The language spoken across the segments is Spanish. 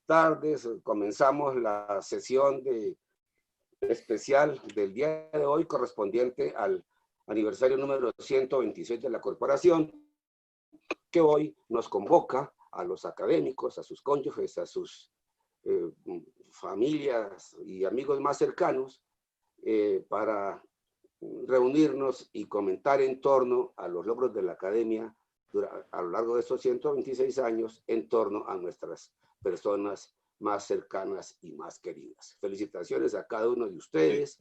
tardes. Comenzamos la sesión especial del día de hoy correspondiente al aniversario número 126 de la corporación, que hoy nos convoca a los académicos, a sus cónyuges, a sus familias y amigos más cercanos para reunirnos y comentar en torno a los logros de la academia a lo largo de estos 126 años en torno a nuestras personas más cercanas y más queridas. Felicitaciones a cada uno de ustedes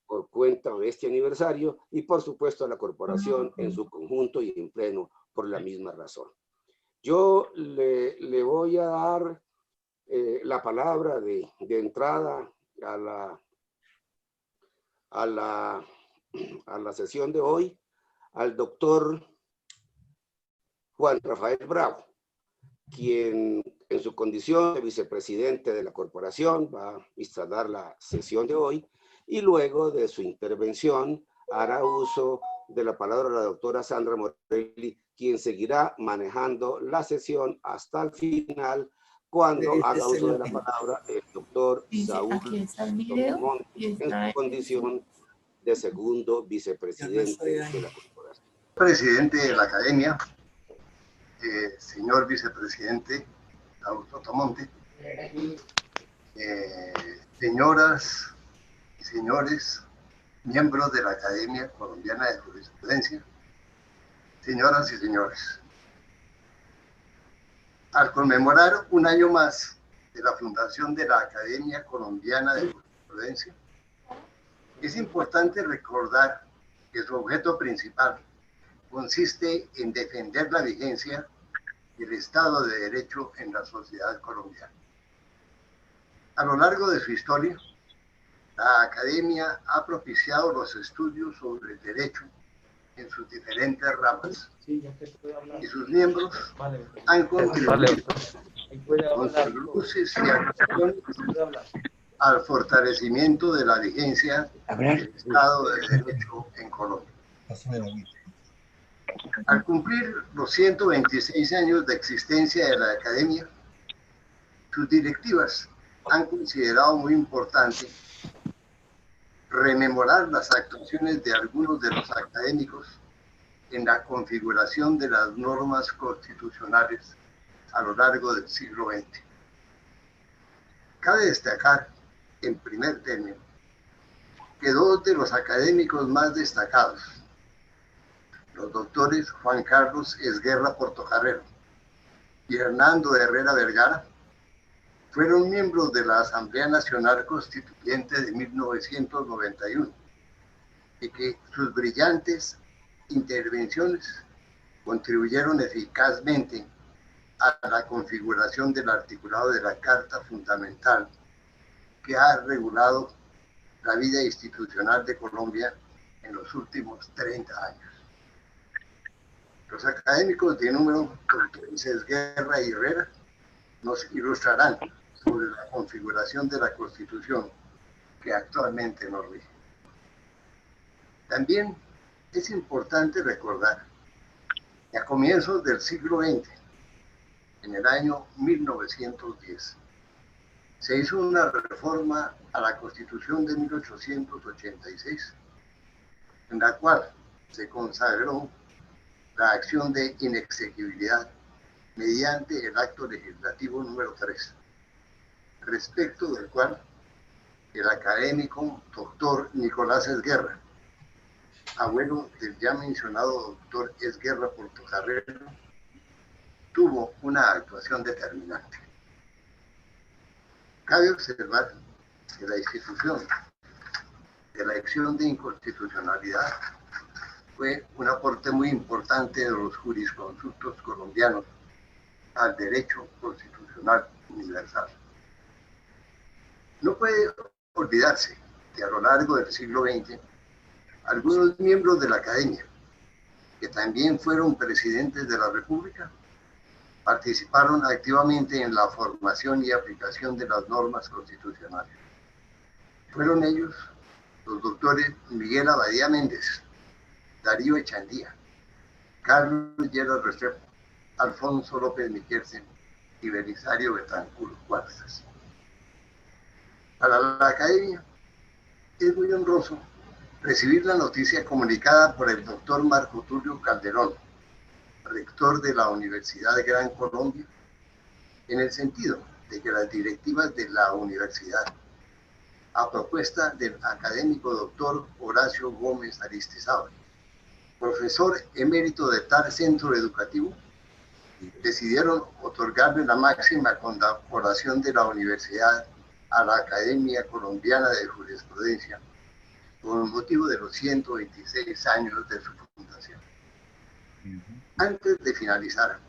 por cuenta de este aniversario y por supuesto a la corporación en su conjunto y en pleno por la misma razón. Yo le voy a dar la palabra de entrada a la sesión de hoy al doctor Juan Rafael Bravo, quien en su condición de vicepresidente de la corporación va a instalar la sesión de hoy y luego de su intervención hará uso de la palabra la doctora Sandra Morelli, quien seguirá manejando la sesión hasta el final cuando haga uso de la palabra el doctor Saúl Monte en su condición de segundo vicepresidente de la corporación. Presidente de la academia, señor vicepresidente Augusto Monte, señoras y señores miembros de la Academia Colombiana de Jurisprudencia, señoras y señores, al conmemorar un año más de la fundación de la Academia Colombiana de Jurisprudencia, es importante recordar que su objeto principal consiste en defender la vigencia del Estado de Derecho en la sociedad colombiana. A lo largo de su historia, la Academia ha propiciado los estudios sobre el derecho en sus diferentes ramas y sus miembros han contribuido con sus luces y acciones al fortalecimiento de la vigencia del Estado de Derecho en Colombia. Al cumplir los 126 años de existencia de la Academia, sus directivas han considerado muy importante rememorar las actuaciones de algunos de los académicos en la configuración de las normas constitucionales a lo largo del siglo XX. Cabe destacar, en primer término, que dos de los académicos más destacados, los doctores Juan Carlos Esguerra Portocarrero y Hernando Herrera Vergara, fueron miembros de la Asamblea Nacional Constituyente de 1991 y que sus brillantes intervenciones contribuyeron eficazmente a la configuración del articulado de la Carta Fundamental que ha regulado la vida institucional de Colombia en los últimos 30 años. Los académicos de número, doctores Esguerra y Herrera, nos ilustrarán sobre la configuración de la Constitución que actualmente nos rige. También es importante recordar que a comienzos del siglo XX, en el año 1910, se hizo una reforma a la Constitución de 1886, en la cual se consagró la acción de inexequibilidad mediante el acto legislativo número 3, respecto del cual el académico doctor Nicolás Esguerra, abuelo del ya mencionado doctor Esguerra Portocarrero, tuvo una actuación determinante. Cabe observar que la institución de la acción de inconstitucionalidad fue un aporte muy importante de los jurisconsultos colombianos al derecho constitucional universal. No puede olvidarse que a lo largo del siglo XX, algunos miembros de la Academia, que también fueron presidentes de la República, participaron activamente en la formación y aplicación de las normas constitucionales. Fueron ellos los doctores Miguel Abadía Méndez, Darío Echandía, Carlos Lleras Restrepo, Alfonso López Miquelsen y Belisario Betancur Cuartas. Para la academia es muy honroso recibir la noticia comunicada por el doctor Marco Tulio Calderón, rector de la Universidad de Gran Colombia, en el sentido de que las directivas de la universidad, a propuesta del académico doctor Horacio Gómez Aristizábal, profesor emérito de tal centro educativo, decidieron otorgarle la máxima condecoración de la universidad a la Academia Colombiana de Jurisprudencia con motivo de los 126 años de su fundación. Antes de finalizar,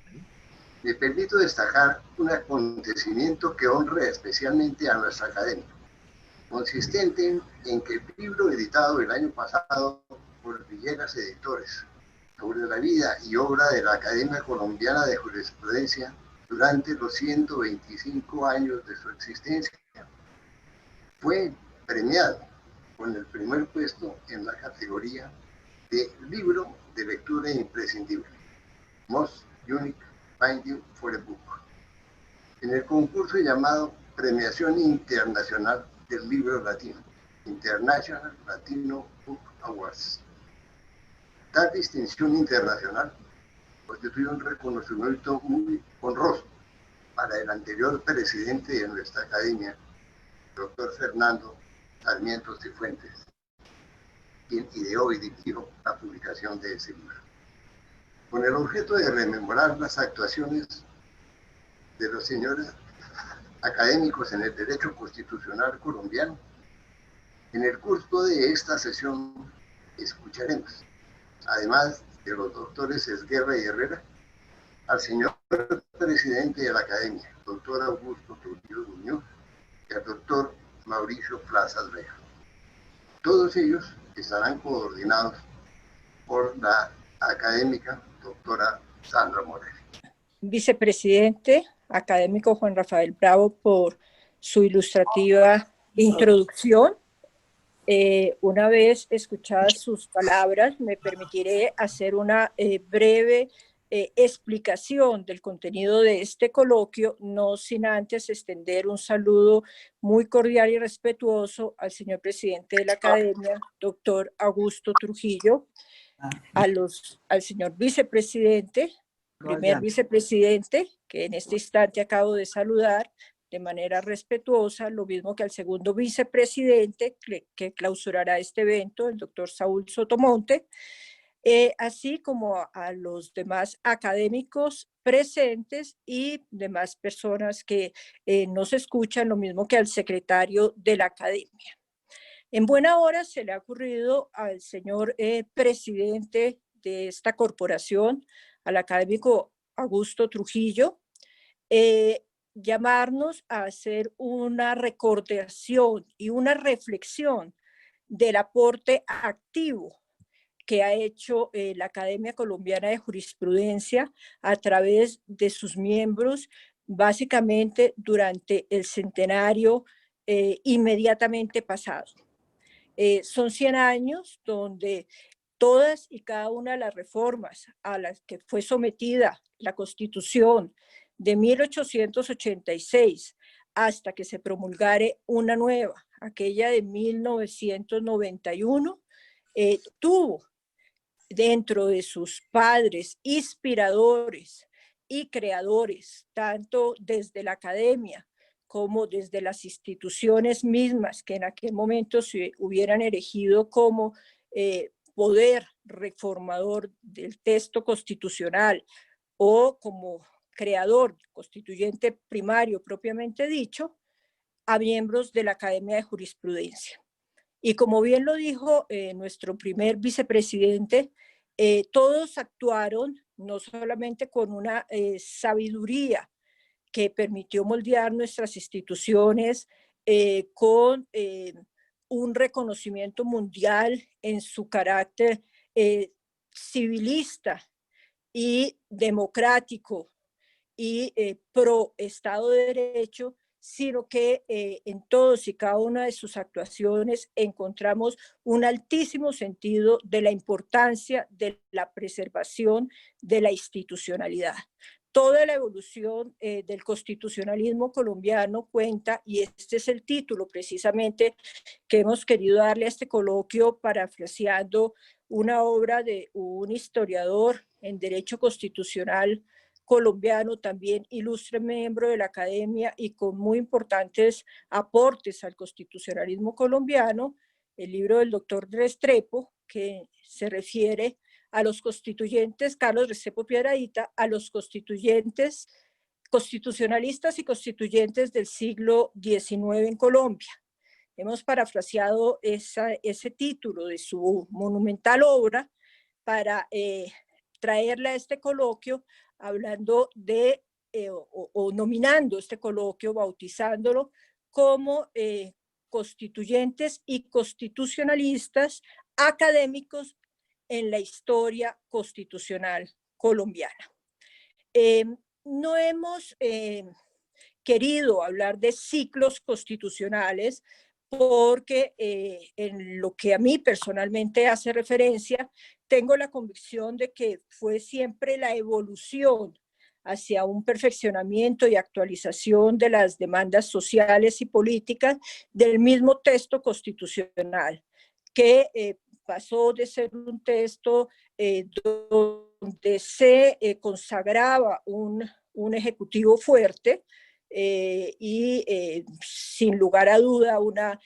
me permito destacar un acontecimiento que honra especialmente a nuestra academia, consistente en que el libro editado el año pasado por Villegas Editores sobre la vida y obra de la Academia Colombiana de Jurisprudencia durante los 125 años de su existencia fue premiado con el primer puesto en la categoría de libro de lectura imprescindible, Most Unique Finding for a Book, en el concurso llamado Premiación Internacional del Libro Latino, International Latino Book Awards. Tal distinción internacional constituye un reconocimiento muy honroso para el anterior presidente de nuestra academia, doctor Fernando Sarmiento Cifuentes, quien ideó y dirigió la publicación de ese libro. Con el objeto de rememorar las actuaciones de los señores académicos en el derecho constitucional colombiano, en el curso de esta sesión escucharemos, además de los doctores Esguerra y Herrera, al señor presidente de la academia, doctor Augusto Trujillo Muñoz, y al doctor Mauricio Plazas Vega. Todos ellos estarán coordinados por la académica doctora Sandra Morel. Vicepresidente académico Juan Rafael Bravo, por su ilustrativa introducción. Una vez escuchadas sus palabras, me permitiré hacer una breve explicación del contenido de este coloquio, no sin antes extender un saludo muy cordial y respetuoso al señor presidente de la academia, doctor Augusto Trujillo, al señor vicepresidente, primer vicepresidente, que en este instante acabo de saludar de manera respetuosa, lo mismo que al segundo vicepresidente que clausurará este evento, el doctor Saúl Sotomonte, así como a los demás académicos presentes y demás personas que nos escuchan, lo mismo que al secretario de la academia. En buena hora se le ha ocurrido al señor presidente de esta corporación, al académico Augusto Trujillo, llamarnos a hacer una recordación y una reflexión del aporte activo que ha hecho la Academia Colombiana de Jurisprudencia a través de sus miembros, básicamente durante el centenario inmediatamente pasado. Son 100 años donde todas y cada una de las reformas a las que fue sometida la Constitución de 1886 hasta que se promulgare una nueva, aquella de 1991, tuvo dentro de sus padres inspiradores y creadores, tanto desde la academia como desde las instituciones mismas que en aquel momento se hubieran erigido como poder reformador del texto constitucional o como creador constituyente primario propiamente dicho, a miembros de la Academia de Jurisprudencia. Y como bien lo dijo nuestro primer vicepresidente, todos actuaron no solamente con una sabiduría que permitió moldear nuestras instituciones con un reconocimiento mundial en su carácter civilista y democrático y pro Estado de Derecho, sino que en todos y cada una de sus actuaciones encontramos un altísimo sentido de la importancia de la preservación de la institucionalidad. toda la evolución del constitucionalismo colombiano cuenta, y este es el título precisamente que hemos querido darle a este coloquio, parafraseando una obra de un historiador en derecho constitucional colombiano, también ilustre miembro de la academia y con muy importantes aportes al constitucionalismo colombiano, el libro del doctor Restrepo, que se refiere a los constituyentes, Carlos Restrepo Piedradita, a los constituyentes, constitucionalistas y constituyentes del siglo XIX en Colombia. Hemos parafraseado ese título de su monumental obra para traerla a este coloquio, hablando de, o nominando este coloquio, bautizándolo como constituyentes y constitucionalistas académicos en la historia constitucional colombiana. No hemos querido hablar de ciclos constitucionales porque en lo que a mí personalmente hace referencia, tengo la convicción de que fue siempre la evolución hacia un perfeccionamiento y actualización de las demandas sociales y políticas del mismo texto constitucional, que pasó de ser un texto donde se consagraba un ejecutivo fuerte y sin lugar a duda una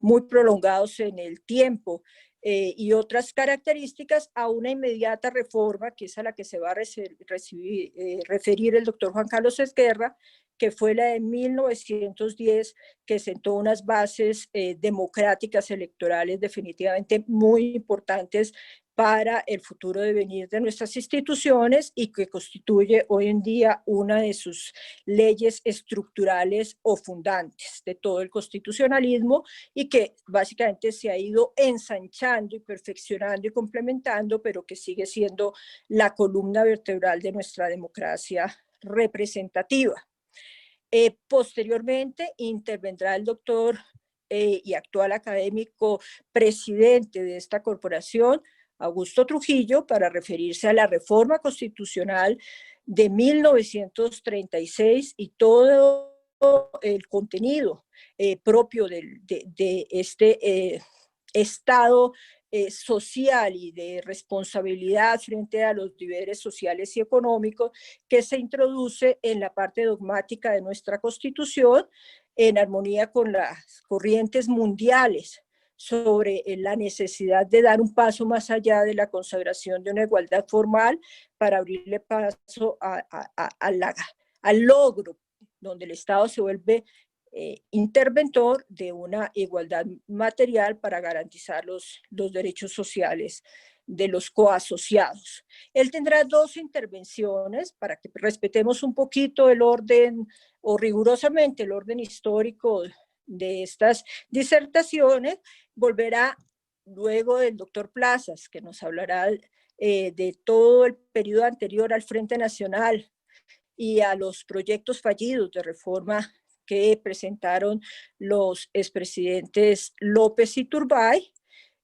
muy prolongados en el tiempo y otras características, a una inmediata reforma, que es a la que se va a referir el doctor Juan Carlos Esguerra, que fue la de 1910, que sentó unas bases democráticas electorales definitivamente muy importantes para el futuro devenir de nuestras instituciones y que constituye hoy en día una de sus leyes estructurales o fundantes de todo el constitucionalismo y que básicamente se ha ido ensanchando y perfeccionando y complementando, pero que sigue siendo la columna vertebral de nuestra democracia representativa. Posteriormente intervendrá el doctor y actual académico presidente de esta corporación, Augusto Trujillo, para referirse a la reforma constitucional de 1936 y todo el contenido propio de este Estado social y de responsabilidad frente a los deberes sociales y económicos que se introduce en la parte dogmática de nuestra Constitución, en armonía con las corrientes mundiales sobre la necesidad de dar un paso más allá de la consagración de una igualdad formal para abrirle paso al logro, donde el Estado se vuelve interventor de una igualdad material para garantizar los derechos sociales de los coasociados. Él tendrá dos intervenciones para que respetemos un poquito el orden, o rigurosamente el orden histórico de estas disertaciones. Volverá luego del doctor Plazas, que nos hablará de todo el periodo anterior al Frente Nacional y a los proyectos fallidos de reforma que presentaron los expresidentes López y Turbay.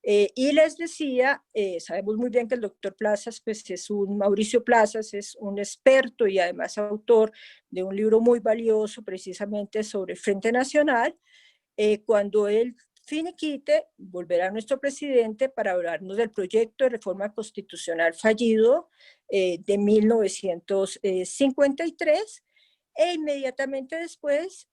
Y les decía, sabemos muy bien que el doctor Plazas, pues Mauricio Plazas es un experto y además autor de un libro muy valioso precisamente sobre el Frente Nacional. Cuando él finiquite, volverá nuestro presidente para hablarnos del proyecto de reforma constitucional fallido de 1953, e inmediatamente después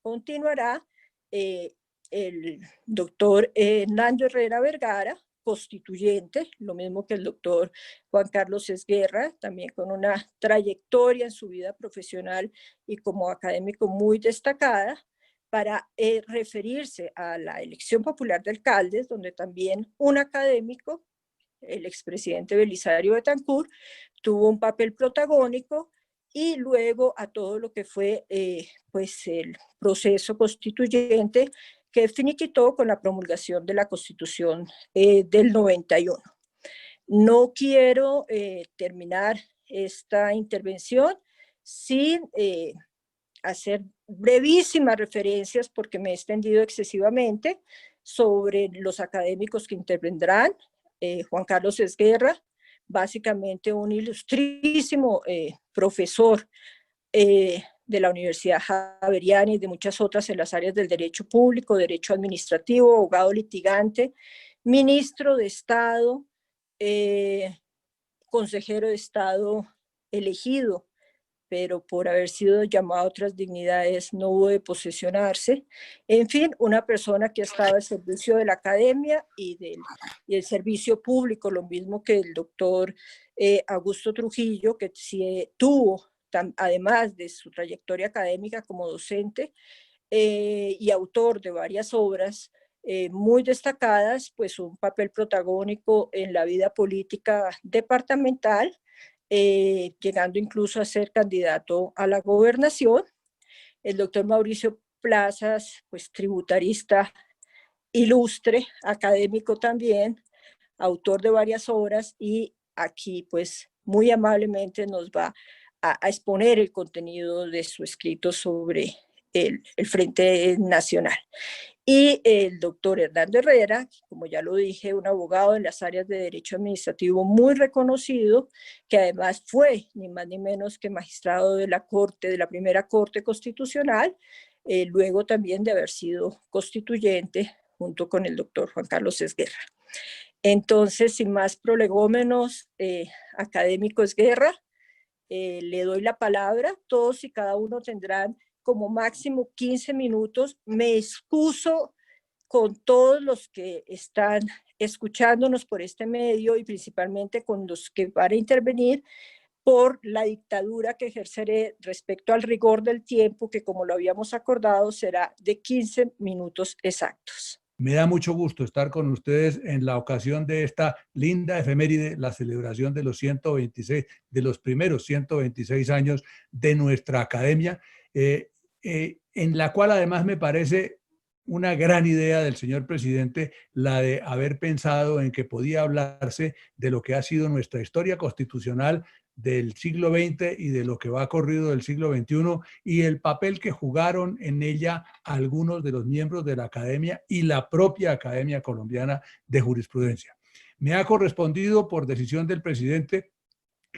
continuará el doctor Hernando Herrera Vergara, constituyente, lo mismo que el doctor Juan Carlos Esguerra, también con una trayectoria en su vida profesional y como académico muy destacada, para referirse a la elección popular de alcaldes, donde también un académico, el expresidente Belisario Betancur, tuvo un papel protagónico, y luego a todo lo que fue pues el proceso constituyente que finiquitó con la promulgación de la Constitución del 91. No quiero terminar esta intervención sin hacer brevísimas referencias, porque me he extendido excesivamente, sobre los académicos que intervendrán. Juan Carlos Esguerra, básicamente un ilustrísimo profesor de la Universidad Javeriana y de muchas otras en las áreas del derecho público, derecho administrativo, abogado litigante, ministro de Estado, consejero de Estado elegido, pero por haber sido llamado a otras dignidades no hubo de posesionarse. En fin, una persona que ha estado al servicio de la academia y del servicio público, lo mismo que el doctor Augusto Trujillo, que sí, tuvo, además de su trayectoria académica como docente y autor de varias obras muy destacadas, pues un papel protagónico en la vida política departamental, llegando incluso a ser candidato a la gobernación. El doctor Mauricio Plazas, pues tributarista ilustre, académico también, autor de varias obras, y aquí pues muy amablemente nos va a exponer el contenido de su escrito sobre el Frente Nacional. Y el doctor Hernando Herrera, como ya lo dije, un abogado en las áreas de derecho administrativo muy reconocido, que además fue ni más ni menos que magistrado de la Corte, de la primera Corte Constitucional, luego también de haber sido constituyente junto con el doctor Juan Carlos Esguerra. Entonces, sin más prolegómenos, académico Esguerra, le doy la palabra. Todos y cada uno tendrán como máximo 15 minutos. Me excuso con todos los que están escuchándonos por este medio y principalmente con los que van a intervenir por la dictadura que ejerceré respecto al rigor del tiempo, que como lo habíamos acordado será de 15 minutos exactos. Me da mucho gusto estar con ustedes en la ocasión de esta linda efeméride, la celebración de los 126, de los primeros 126 años de nuestra academia, en la cual además me parece una gran idea del señor presidente la de haber pensado en que podía hablarse de lo que ha sido nuestra historia constitucional del siglo XX y de lo que va corrido del siglo XXI y el papel que jugaron en ella algunos de los miembros de la academia y la propia Academia Colombiana de Jurisprudencia. Me ha correspondido por decisión del presidente,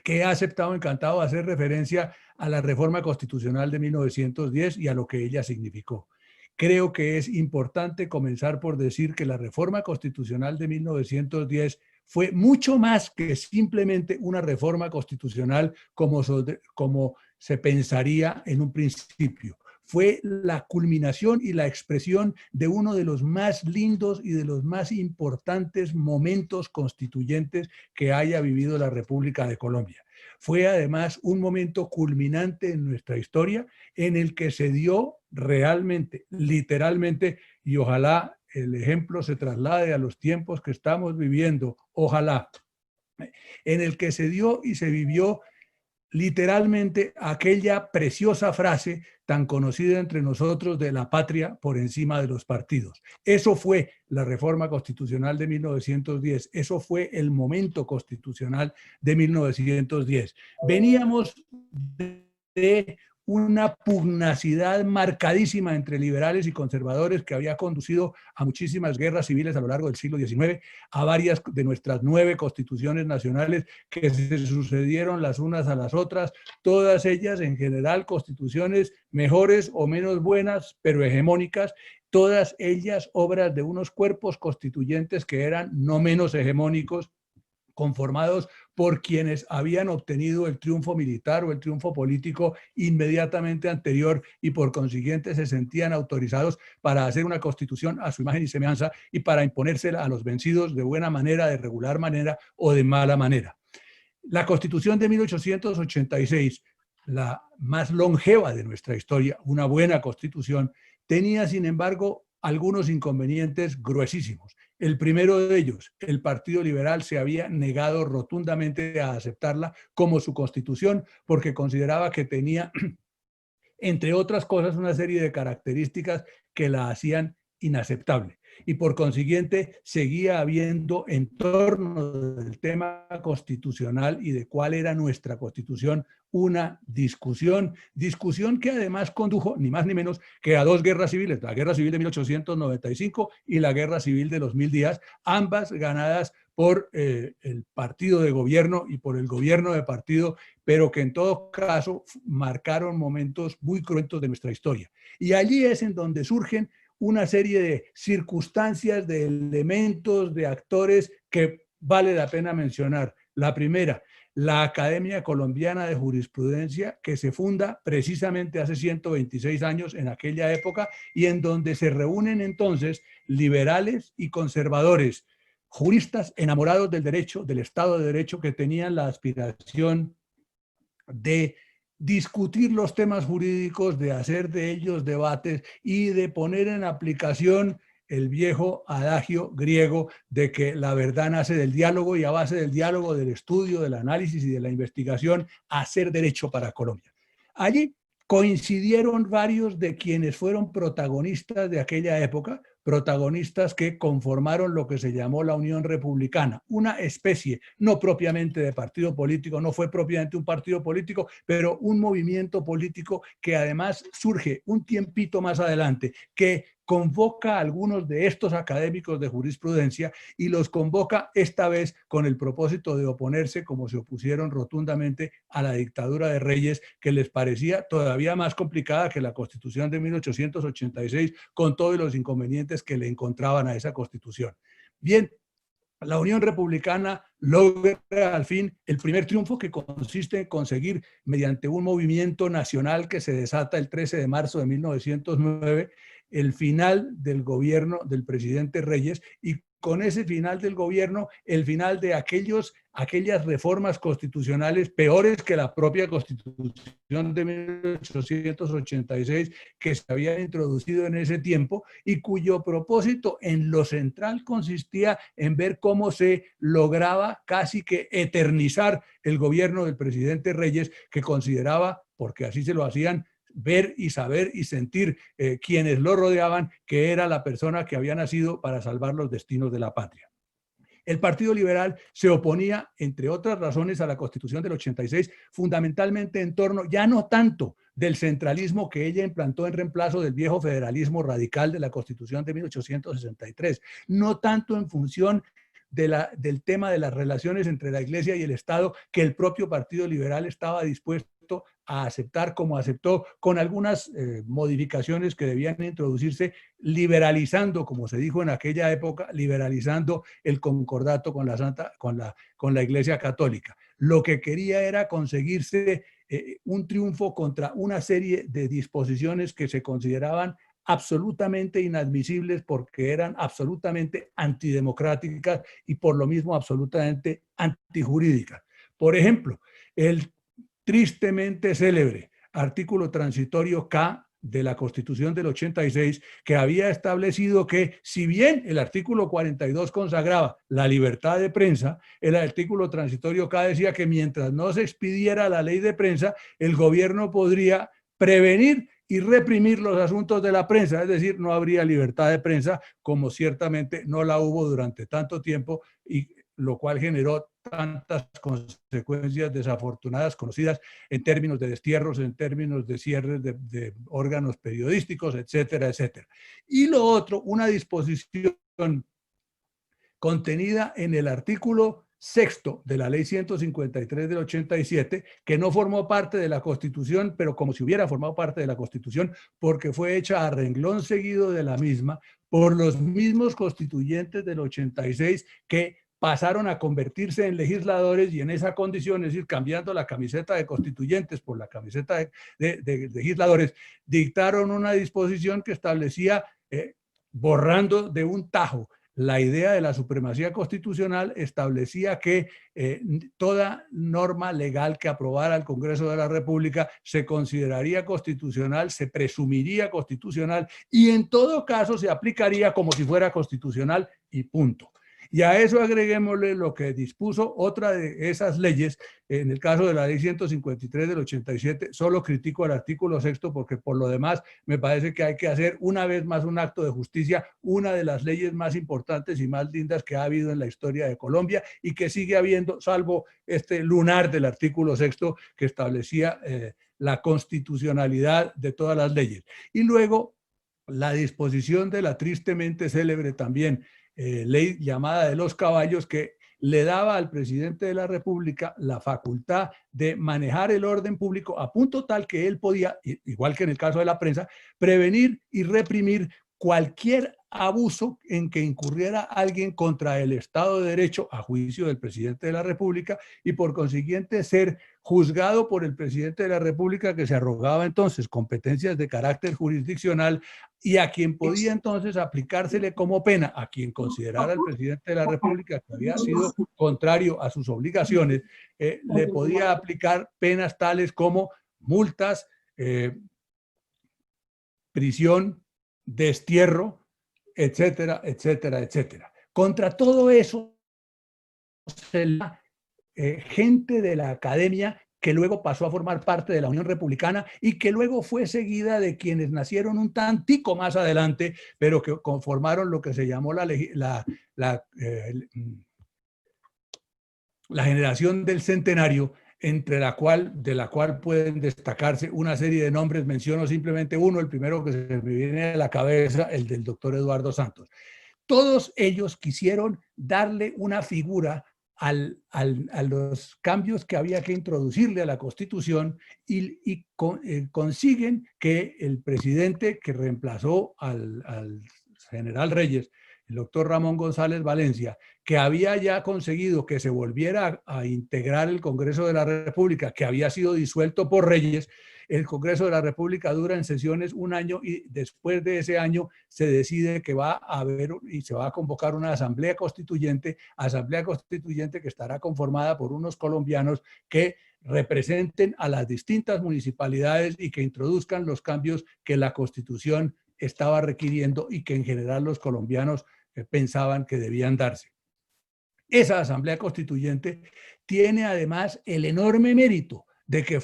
que ha aceptado encantado hacer referencia a la reforma constitucional de 1910 y a lo que ella significó. Creo que es importante comenzar por decir que la reforma constitucional de 1910 fue mucho más que simplemente una reforma constitucional como se pensaría en un principio. Fue la culminación y la expresión de uno de los más lindos y de los más importantes momentos constituyentes que haya vivido la República de Colombia. Fue además un momento culminante en nuestra historia en el que se dio realmente, literalmente, y ojalá el ejemplo se traslade a los tiempos que estamos viviendo, ojalá, en el que se dio y se vivió literalmente aquella preciosa frase tan conocida entre nosotros de la patria por encima de los partidos. Eso fue la reforma constitucional de 1910, eso fue el momento constitucional de 1910. Veníamos de una pugnacidad marcadísima entre liberales y conservadores que había conducido a muchísimas guerras civiles a lo largo del siglo XIX, a varias de nuestras 9 constituciones nacionales que se sucedieron las unas a las otras, todas ellas en general constituciones mejores o menos buenas, pero hegemónicas, todas ellas obras de unos cuerpos constituyentes que eran no menos hegemónicos, conformados por quienes habían obtenido el triunfo militar o el triunfo político inmediatamente anterior y por consiguiente se sentían autorizados para hacer una constitución a su imagen y semejanza y para imponérsela a los vencidos de buena manera, de regular manera o de mala manera. La Constitución de 1886, la más longeva de nuestra historia, una buena constitución, tenía sin embargo algunos inconvenientes gruesísimos. El primero de ellos, el Partido Liberal se había negado rotundamente a aceptarla como su constitución porque consideraba que tenía, entre otras cosas, una serie de características que la hacían inaceptable. Y por consiguiente seguía habiendo en torno del tema constitucional y de cuál era nuestra constitución una discusión que además condujo ni más ni menos que a 2 guerras civiles, la guerra civil de 1895 y la guerra civil de los 1000 días, ambas ganadas por el partido de gobierno y por el gobierno de partido, pero que en todo caso marcaron momentos muy cruentos de nuestra historia. Y allí es en donde surgen una serie de circunstancias, de elementos, de actores que vale la pena mencionar. La primera, la Academia Colombiana de Jurisprudencia, que se funda precisamente hace 126 años en aquella época y en donde se reúnen entonces liberales y conservadores, juristas enamorados del derecho, del Estado de Derecho, que tenían la aspiración de discutir los temas jurídicos, de hacer de ellos debates y de poner en aplicación el viejo adagio griego de que la verdad nace del diálogo y a base del diálogo, del estudio, del análisis y de la investigación, hacer derecho para Colombia. Allí coincidieron varios de quienes fueron protagonistas de aquella época, protagonistas que conformaron lo que se llamó la Unión Republicana, una especie, no propiamente de partido político, no fue propiamente un partido político, pero un movimiento político que además surge un tiempito más adelante, que convoca a algunos de estos académicos de jurisprudencia y los convoca esta vez con el propósito de oponerse, como se opusieron rotundamente a la dictadura de Reyes, que les parecía todavía más complicada que la Constitución de 1886, con todos los inconvenientes que le encontraban a esa Constitución. Bien, la Unión Republicana logra al fin el primer triunfo, que consiste en conseguir, mediante un movimiento nacional que se desata el 13 de marzo de 1909, el final del gobierno del presidente Reyes, y con ese final del gobierno, el final de aquellas reformas constitucionales peores que la propia Constitución de 1886 que se habían introducido en ese tiempo y cuyo propósito en lo central consistía en ver cómo se lograba casi que eternizar el gobierno del presidente Reyes, que consideraba, porque así se lo hacían ver y saber y sentir quienes lo rodeaban, que era la persona que había nacido para salvar los destinos de la patria. El Partido Liberal se oponía, entre otras razones, a la Constitución del 86, fundamentalmente en torno, ya no tanto del centralismo que ella implantó en reemplazo del viejo federalismo radical de la Constitución de 1863, no tanto en función del tema de las relaciones entre la Iglesia y el Estado, que el propio Partido Liberal estaba dispuesto a aceptar, como aceptó, con algunas modificaciones que debían introducirse, liberalizando, como se dijo en aquella época, liberalizando el concordato con la Iglesia Católica. Lo que quería era conseguirse un triunfo contra una serie de disposiciones que se consideraban absolutamente inadmisibles porque eran absolutamente antidemocráticas y por lo mismo absolutamente antijurídicas. Por ejemplo, el tristemente célebre artículo transitorio K de la Constitución del 86, que había establecido que, si bien el artículo 42 consagraba la libertad de prensa, el artículo transitorio K decía que mientras no se expidiera la ley de prensa, el gobierno podría prevenir y reprimir los asuntos de la prensa, es decir, no habría libertad de prensa, como ciertamente no la hubo durante tanto tiempo, y lo cual generó tantas consecuencias desafortunadas conocidas en términos de destierros, en términos de cierres de órganos periodísticos, etcétera, etcétera. Y lo otro, una disposición contenida en el artículo 6º de la ley 153 del 87, que no formó parte de la Constitución, pero como si hubiera formado parte de la Constitución, porque fue hecha a renglón seguido de la misma por los mismos constituyentes del 86 que pasaron a convertirse en legisladores, y en esa condición, es decir, cambiando la camiseta de constituyentes por la camiseta de legisladores, dictaron una disposición que establecía, borrando de un tajo la idea de la supremacía constitucional, establecía que toda norma legal que aprobara el Congreso de la República se consideraría constitucional, se presumiría constitucional y en todo caso se aplicaría como si fuera constitucional y punto. Y a eso agreguémosle lo que dispuso otra de esas leyes, en el caso de la ley 153 del 87, solo critico el artículo 6º porque por lo demás me parece que hay que hacer una vez más un acto de justicia, una de las leyes más importantes y más lindas que ha habido en la historia de Colombia y que sigue habiendo, salvo este lunar del artículo 6º que establecía la constitucionalidad de todas las leyes. Y luego la disposición de la tristemente célebre también ley llamada de los caballos, que le daba al presidente de la República la facultad de manejar el orden público a punto tal que él podía, igual que en el caso de la prensa, prevenir y reprimir cualquier abuso en que incurriera alguien contra el Estado de Derecho a juicio del presidente de la República y por consiguiente ser juzgado por el presidente de la República, que se arrogaba entonces competencias de carácter jurisdiccional y a quien podía entonces aplicársele como pena, a quien considerara el presidente de la República que había sido contrario a sus obligaciones, le podía aplicar penas tales como multas, prisión, destierro, etcétera, etcétera, etcétera. Contra todo eso, gente de la academia que luego pasó a formar parte de la Unión Republicana y que luego fue seguida de quienes nacieron un tantico más adelante, pero que conformaron lo que se llamó la generación del centenario, de la cual pueden destacarse una serie de nombres. Menciono simplemente uno, el primero que se me viene a la cabeza, el del doctor Eduardo Santos. Todos ellos quisieron darle una figura a los cambios que había que introducirle a la Constitución y consiguen que el presidente que reemplazó al general Reyes, el doctor Ramón González Valencia, que había ya conseguido que se volviera a integrar el Congreso de la República, que había sido disuelto por Reyes. El Congreso de la República dura en sesiones un año y después de ese año se decide que va a haber y se va a convocar una asamblea constituyente que estará conformada por unos colombianos que representen a las distintas municipalidades y que introduzcan los cambios que la Constitución estaba requiriendo y que en general los colombianos pensaban que debían darse. Esa asamblea constituyente tiene además el enorme mérito de que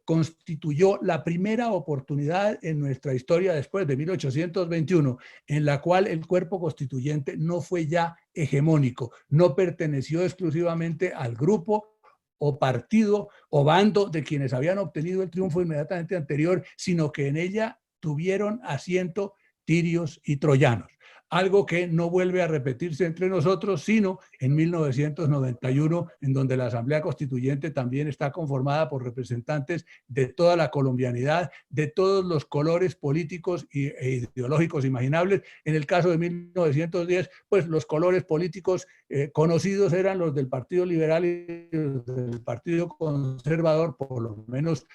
constituyó la primera oportunidad en nuestra historia después de 1821, en la cual el cuerpo constituyente no fue ya hegemónico, no perteneció exclusivamente al grupo o partido o bando de quienes habían obtenido el triunfo inmediatamente anterior, sino que en ella tuvieron asiento tirios y troyanos. Algo que no vuelve a repetirse entre nosotros, sino en 1991, en donde la Asamblea Constituyente también está conformada por representantes de toda la colombianidad, de todos los colores políticos e ideológicos imaginables. En el caso de 1910, pues los colores políticos conocidos eran los del Partido Liberal y los del Partido Conservador, por lo menos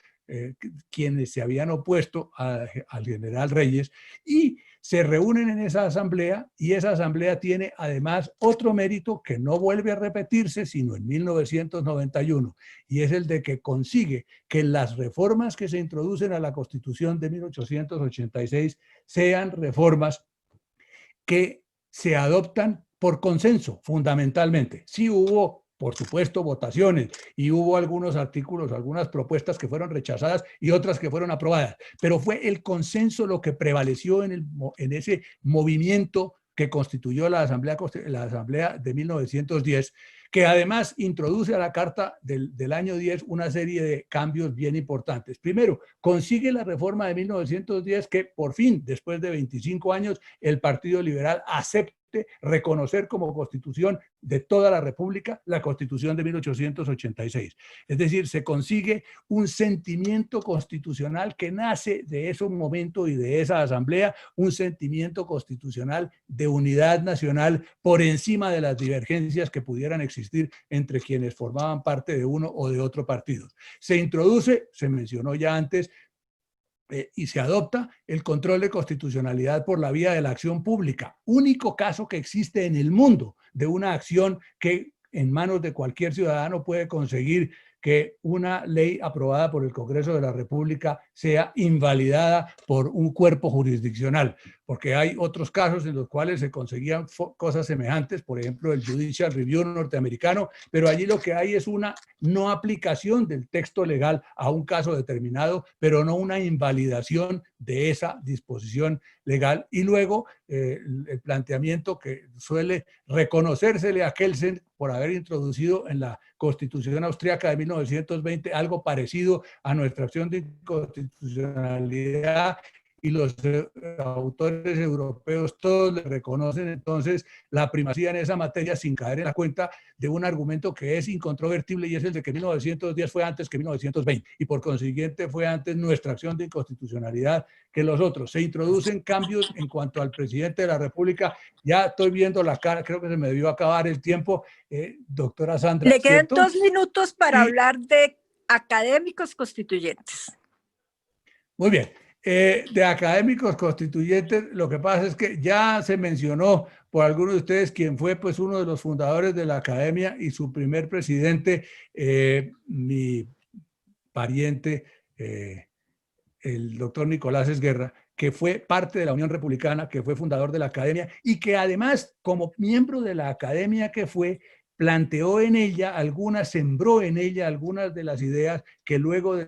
quienes se habían opuesto al general Reyes, y se reúnen en esa asamblea, y esa asamblea tiene además otro mérito que no vuelve a repetirse sino en 1991, y es el de que consigue que las reformas que se introducen a la Constitución de 1886 sean reformas que se adoptan por consenso, fundamentalmente. Sí hubo, por supuesto, votaciones y hubo algunos artículos, algunas propuestas que fueron rechazadas y otras que fueron aprobadas, pero fue el consenso lo que prevaleció en ese movimiento que constituyó la Asamblea de 1910, que además introduce a la Carta del año 10 una serie de cambios bien importantes. Primero, consigue la reforma de 1910 que por fin, después de 25 años, el Partido Liberal acepta reconocer como constitución de toda la República la Constitución de 1886. Es decir, se consigue un sentimiento constitucional que nace de ese momento y de esa asamblea, un sentimiento constitucional de unidad nacional por encima de las divergencias que pudieran existir entre quienes formaban parte de uno o de otro partido. Se introduce, se mencionó ya antes, y se adopta el control de constitucionalidad por la vía de la acción pública, único caso que existe en el mundo de una acción que en manos de cualquier ciudadano puede conseguir que una ley aprobada por el Congreso de la República sea invalidada por un cuerpo jurisdiccional, porque hay otros casos en los cuales se conseguían cosas semejantes, por ejemplo el Judicial Review norteamericano, pero allí lo que hay es una no aplicación del texto legal a un caso determinado, pero no una invalidación de esa disposición legal. Y luego el planteamiento que suele reconocérsele a Kelsen por haber introducido en la Constitución austríaca de 1920 algo parecido a nuestra acción de inconstitucionalidad y los autores europeos todos le reconocen entonces la primacía en esa materia sin caer en la cuenta de un argumento que es incontrovertible y es el de que 1910 fue antes que 1920 y por consiguiente fue antes nuestra acción de inconstitucionalidad que los otros. Se introducen cambios en cuanto al presidente de la República. Ya estoy viendo la cara, creo que se me debió acabar el tiempo, doctora Sandra. Le quedan ¿cierto? 2 minutos para hablar de académicos constituyentes. Muy bien. De académicos constituyentes, lo que pasa es que ya se mencionó por algunos de ustedes quien fue pues uno de los fundadores de la academia y su primer presidente, mi pariente, el doctor Nicolás Esguerra, que fue parte de la Unión Republicana, que fue fundador de la academia y que además como miembro de la academia que fue, planteó en ella algunas, sembró en ella algunas de las ideas que luego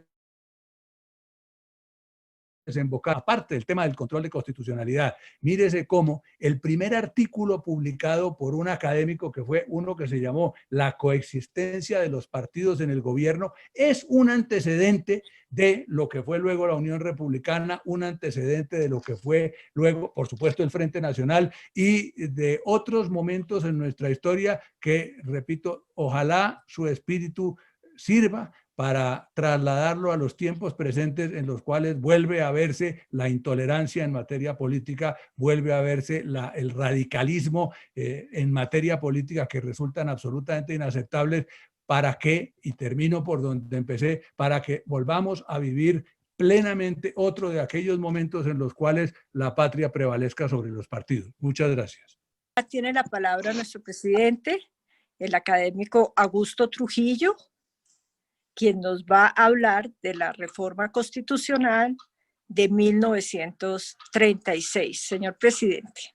desembocar, aparte del tema del control de constitucionalidad. Mírese cómo el primer artículo publicado por un académico, que fue uno que se llamó La coexistencia de los partidos en el gobierno, es un antecedente de lo que fue luego la Unión Republicana, un antecedente de lo que fue luego, por supuesto, el Frente Nacional y de otros momentos en nuestra historia que, repito, ojalá su espíritu sirva para trasladarlo a los tiempos presentes en los cuales vuelve a verse la intolerancia en materia política, vuelve a verse el radicalismo en materia política que resultan absolutamente inaceptables para que, y termino por donde empecé, para que volvamos a vivir plenamente otro de aquellos momentos en los cuales la patria prevalezca sobre los partidos. Muchas gracias. Tiene la palabra nuestro presidente, el académico Augusto Trujillo, quien nos va a hablar de la reforma constitucional de 1936. Señor presidente.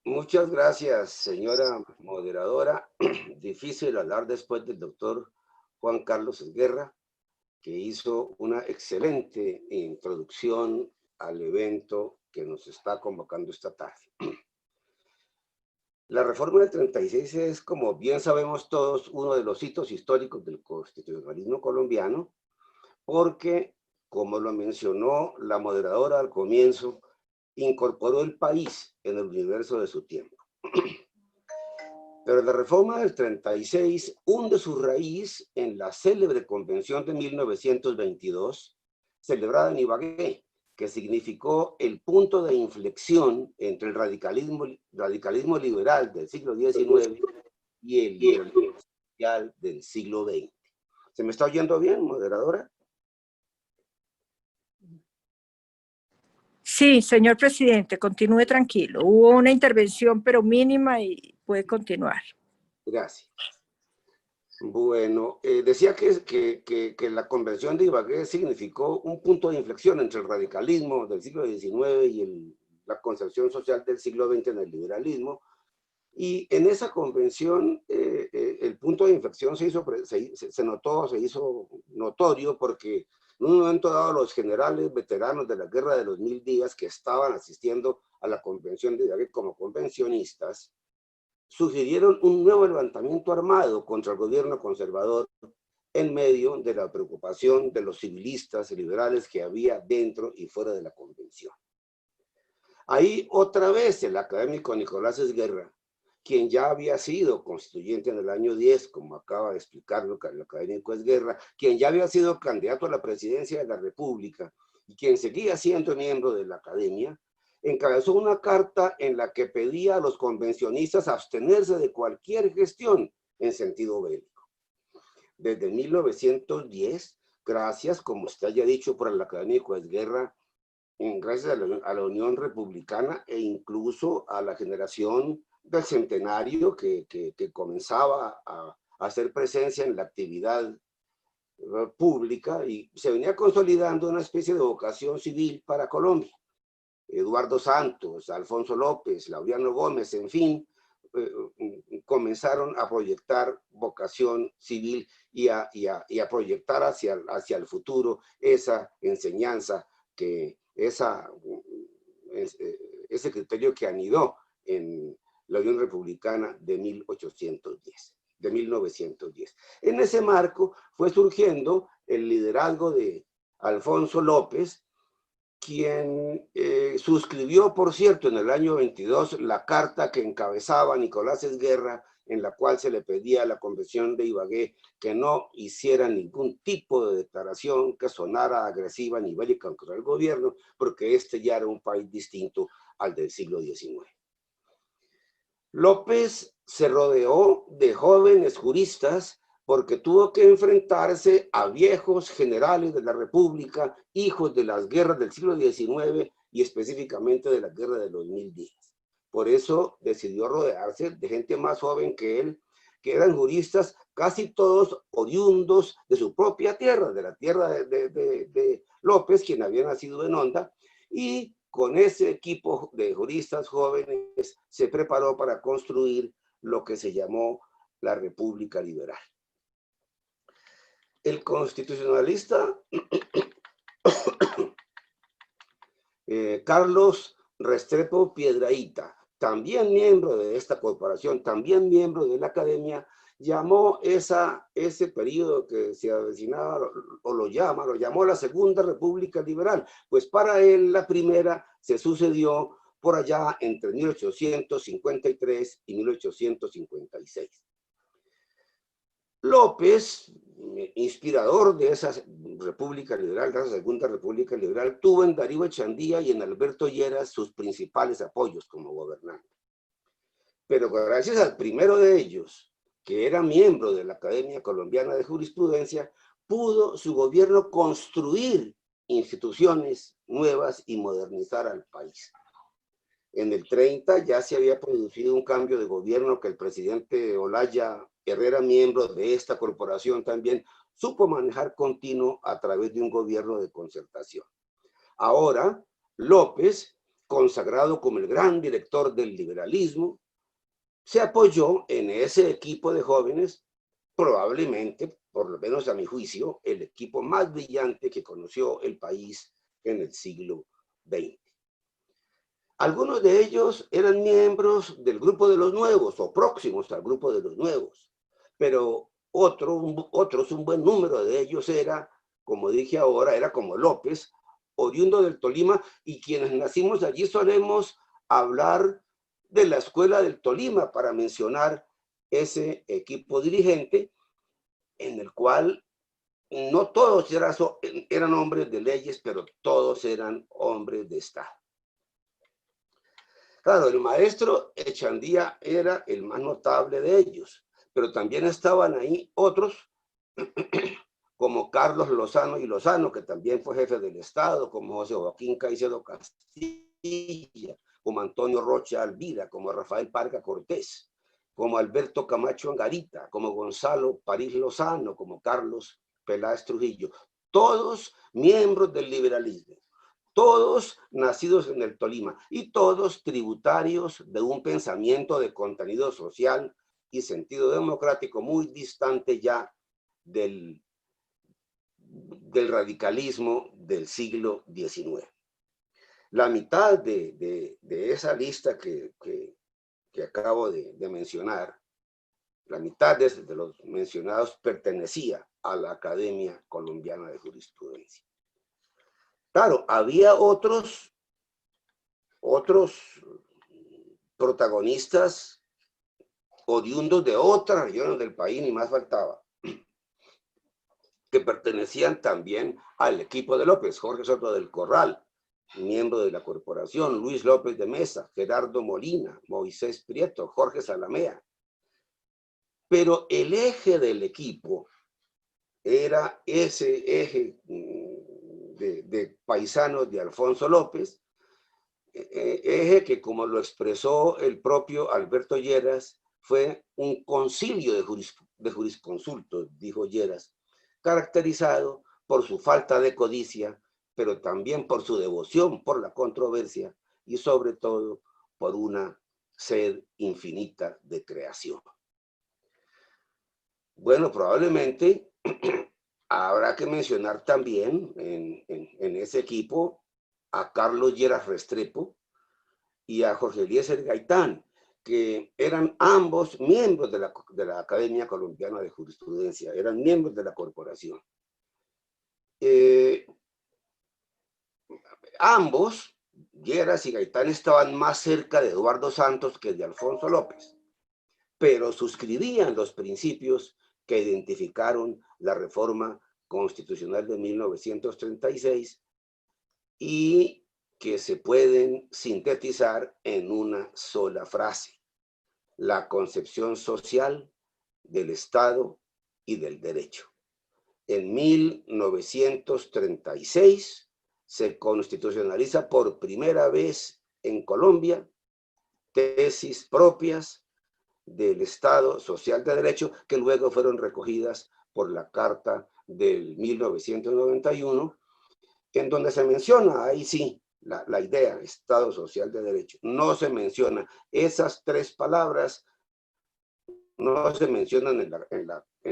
Muchas gracias, señora moderadora. Difícil hablar después del doctor Juan Carlos Esguerra, que hizo una excelente introducción al evento que nos está convocando esta tarde. La reforma del 36 es, como bien sabemos todos, uno de los hitos históricos del constitucionalismo colombiano, porque, como lo mencionó la moderadora al comienzo, incorporó el país en el universo de su tiempo. Pero la reforma del 36 hunde su raíz en la célebre convención de 1922, celebrada en Ibagué, que significó el punto de inflexión entre el radicalismo liberal del siglo XIX y el liberalismo social del siglo XX. ¿Se me está oyendo bien, moderadora? Sí, señor presidente, continúe tranquilo. Hubo una intervención, pero mínima, y puede continuar. Gracias. Bueno, decía que la convención de Ibagué significó un punto de inflexión entre el radicalismo del siglo XIX y la concepción social del siglo XX en el liberalismo. Y en esa convención el punto de inflexión se hizo notorio porque en un momento dado los generales veteranos de la Guerra de los 1000 días que estaban asistiendo a la convención de Ibagué como convencionistas, sugirieron un nuevo levantamiento armado contra el gobierno conservador en medio de la preocupación de los civilistas liberales que había dentro y fuera de la convención. Ahí otra vez el académico Nicolás Esguerra, quien ya había sido constituyente en el año 10, como acaba de explicarlo el académico Esguerra, quien ya había sido candidato a la presidencia de la República y quien seguía siendo miembro de la academia, encabezó una carta en la que pedía a los convencionistas abstenerse de cualquier gestión en sentido bélico. Desde 1910, gracias, como usted haya dicho por el académico Esguerra, gracias a la Unión Republicana e incluso a la generación del centenario que comenzaba a hacer presencia en la actividad pública y se venía consolidando una especie de vocación civil para Colombia. Eduardo Santos, Alfonso López, Laureano Gómez, en fin, comenzaron a proyectar vocación civil y a proyectar hacia el futuro esa enseñanza, ese criterio que anidó en la Unión Republicana de 1910. En ese marco fue surgiendo el liderazgo de Alfonso López, quien suscribió, por cierto, en el año 22 la carta que encabezaba Nicolás Esguerra, en la cual se le pedía a la Convención de Ibagué que no hiciera ningún tipo de declaración que sonara agresiva ni bélica contra el gobierno, porque este ya era un país distinto al del siglo XIX. López se rodeó de jóvenes juristas porque tuvo que enfrentarse a viejos generales de la República, hijos de las guerras del siglo XIX y específicamente de la guerra de los 1000 días. Por eso decidió rodearse de gente más joven que él, que eran juristas, casi todos oriundos de su propia tierra, de la tierra de López, quien había nacido en Honda, y con ese equipo de juristas jóvenes se preparó para construir lo que se llamó la República Liberal. El constitucionalista Carlos Restrepo Piedrahita, también miembro de esta corporación, también miembro de la academia, llamó ese periodo que se avecinaba, o lo llamó la Segunda República Liberal, pues para él la primera se sucedió por allá entre 1853 y 1856. López, inspirador de esa República Liberal, de esa Segunda República Liberal, tuvo en Darío Echandía y en Alberto Lleras sus principales apoyos como gobernante. Pero gracias al primero de ellos, que era miembro de la Academia Colombiana de Jurisprudencia, pudo su gobierno construir instituciones nuevas y modernizar al país. En el 30 ya se había producido un cambio de gobierno que el presidente Olaya Herrera, miembro de esta corporación también, supo manejar continuo a través de un gobierno de concertación. Ahora, López, consagrado como el gran director del liberalismo, se apoyó en ese equipo de jóvenes, probablemente, por lo menos a mi juicio, el equipo más brillante que conoció el país en el siglo XX. Algunos de ellos eran miembros del grupo de los nuevos o próximos al grupo de los nuevos, pero otros, un buen número de ellos era, como dije ahora, era como López, oriundo del Tolima, y quienes nacimos allí solemos hablar de la Escuela del Tolima para mencionar ese equipo dirigente en el cual no todos eran hombres de leyes, pero todos eran hombres de Estado. Claro, el maestro Echandía era el más notable de ellos, pero también estaban ahí otros como Carlos Lozano y Lozano, que también fue jefe del Estado, como José Joaquín Caicedo Castilla, como Antonio Rocha Alvira, como Rafael Parga Cortés, como Alberto Camacho Angarita, como Gonzalo París Lozano, como Carlos Peláez Trujillo, todos miembros del liberalismo, todos nacidos en el Tolima y todos tributarios de un pensamiento de contenido social y sentido democrático muy distante ya del radicalismo del siglo XIX. La mitad de esa lista que acabo de mencionar, la mitad de los mencionados pertenecía a la Academia Colombiana de Jurisprudencia. Claro, había otros protagonistas oriundos de otras regiones del país, ni más faltaba, que pertenecían también al equipo de López: Jorge Soto del Corral, miembro de la corporación; Luis López de Mesa, Gerardo Molina, Moisés Prieto, Jorge Salamea. Pero el eje del equipo era ese eje de paisanos de Alfonso López, eje que, como lo expresó el propio Alberto Lleras, fue un concilio de jurisconsultos, dijo Lleras, caracterizado por su falta de codicia, pero también por su devoción por la controversia y sobre todo por una sed infinita de creación. Bueno, probablemente habrá que mencionar también en ese equipo a Carlos Lleras Restrepo y a Jorge Eliezer Gaitán, que eran ambos miembros de la Academia Colombiana de Jurisprudencia, eran miembros de la corporación. ambos, Lleras y Gaitán, estaban más cerca de Eduardo Santos que de Alfonso López, pero suscribían los principios que identificaron la reforma constitucional de 1936 y que se pueden sintetizar en una sola frase: la concepción social del Estado y del derecho. En 1936 se constitucionaliza por primera vez en Colombia tesis propias del Estado Social de Derecho, que luego fueron recogidas por la Carta del 1991, en donde se menciona, ahí sí, la idea Estado Social de Derecho. No se menciona esas tres palabras, no se mencionan en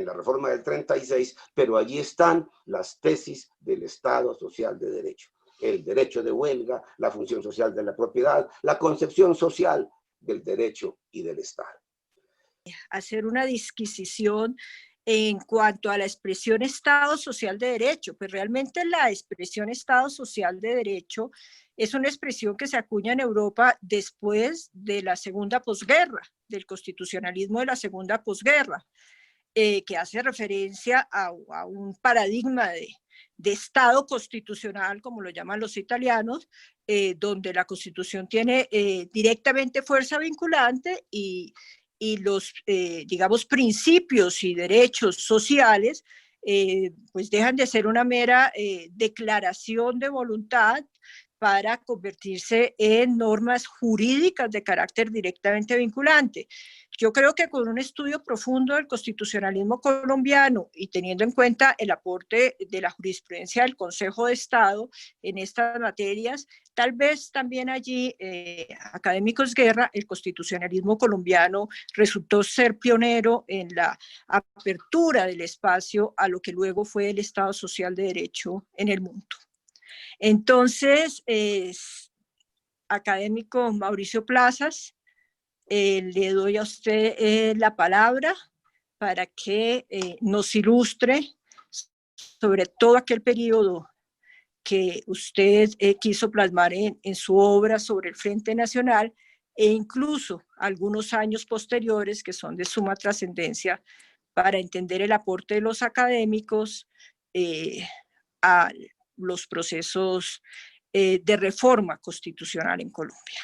la reforma del 36, pero allí están las tesis del Estado Social de Derecho: el derecho de huelga, la función social de la propiedad, la concepción social del derecho y del Estado. Hacer una disquisición en cuanto a la expresión Estado Social de Derecho, pues realmente la expresión Estado Social de Derecho es una expresión que se acuña en Europa después de la segunda posguerra, del constitucionalismo de la segunda posguerra, que hace referencia a un paradigma de Estado constitucional, como lo llaman los italianos, donde la Constitución tiene directamente fuerza vinculante y los, digamos, principios y derechos sociales pues dejan de ser una mera declaración de voluntad para convertirse en normas jurídicas de carácter directamente vinculante. Yo creo que con un estudio profundo del constitucionalismo colombiano y teniendo en cuenta el aporte de la jurisprudencia del Consejo de Estado en estas materias, tal vez también allí, académicos Guerra, el constitucionalismo colombiano resultó ser pionero en la apertura del espacio a lo que luego fue el Estado Social de Derecho en el mundo. Entonces, académico Mauricio Plazas, le doy a usted la palabra para que nos ilustre sobre todo aquel periodo que usted quiso plasmar en su obra sobre el Frente Nacional e incluso algunos años posteriores que son de suma trascendencia para entender el aporte de los académicos a los procesos de reforma constitucional en Colombia.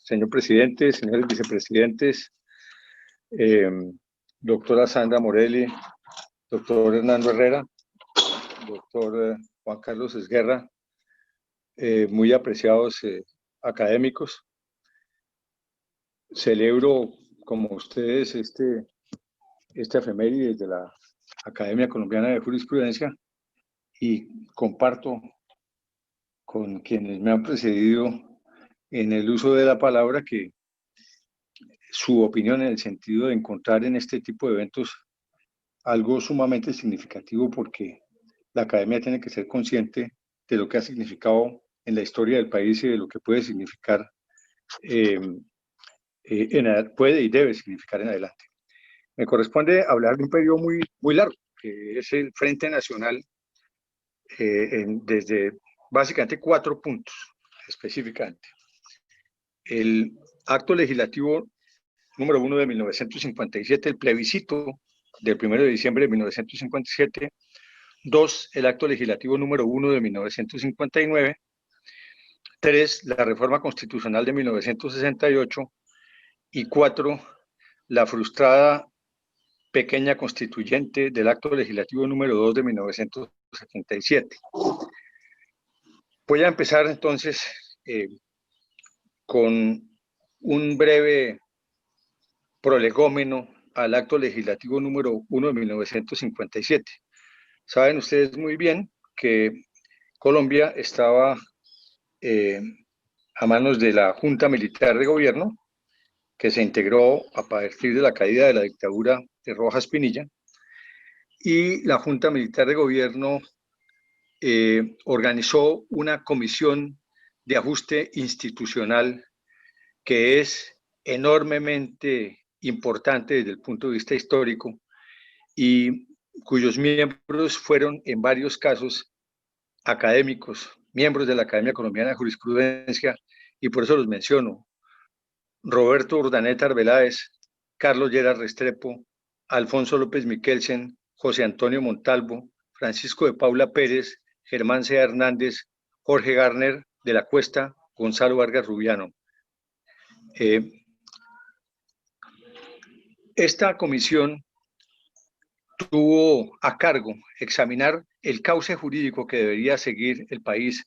Señor presidente, señores vicepresidentes, doctora Sandra Morelli, doctor Hernando Herrera, doctor Juan Carlos Esguerra, muy apreciados académicos. Celebro, como ustedes, este efeméride de la Academia Colombiana de Jurisprudencia y comparto con quienes me han precedido en el uso de la palabra que su opinión en el sentido de encontrar en este tipo de eventos algo sumamente significativo, porque la academia tiene que ser consciente de lo que ha significado en la historia del país y de lo que puede significar, puede y debe significar en adelante. Me corresponde hablar de un periodo muy, muy largo, que es el Frente Nacional, desde básicamente 4 puntos específicamente. El acto legislativo número 1 de 1957, el plebiscito del 1 de diciembre de 1957. 2, el acto legislativo número 1 de 1959. 3, la reforma constitucional de 1968. Y 4, la frustrada pequeña constituyente del acto legislativo número 2 de 1977. Voy a empezar entonces con un breve prolegómeno al acto legislativo número 1 de 1957. Saben ustedes muy bien que Colombia estaba a manos de la Junta Militar de Gobierno, que se integró a partir de la caída de la dictadura de Rojas Pinilla, y la Junta Militar de Gobierno organizó una comisión de ajuste institucional que es enormemente importante desde el punto de vista histórico y cuyos miembros fueron en varios casos académicos miembros de la Academia Colombiana de Jurisprudencia, y por eso los menciono: Roberto Urdaneta Arbeláez, Carlos Lleras Restrepo, Alfonso López Miquelsen, José Antonio Montalvo, Francisco de Paula Pérez, Germán C. Hernández, Jorge Garner de la Cuesta, Gonzalo Vargas Rubiano. Esta comisión tuvo a cargo examinar el cauce jurídico que debería seguir el país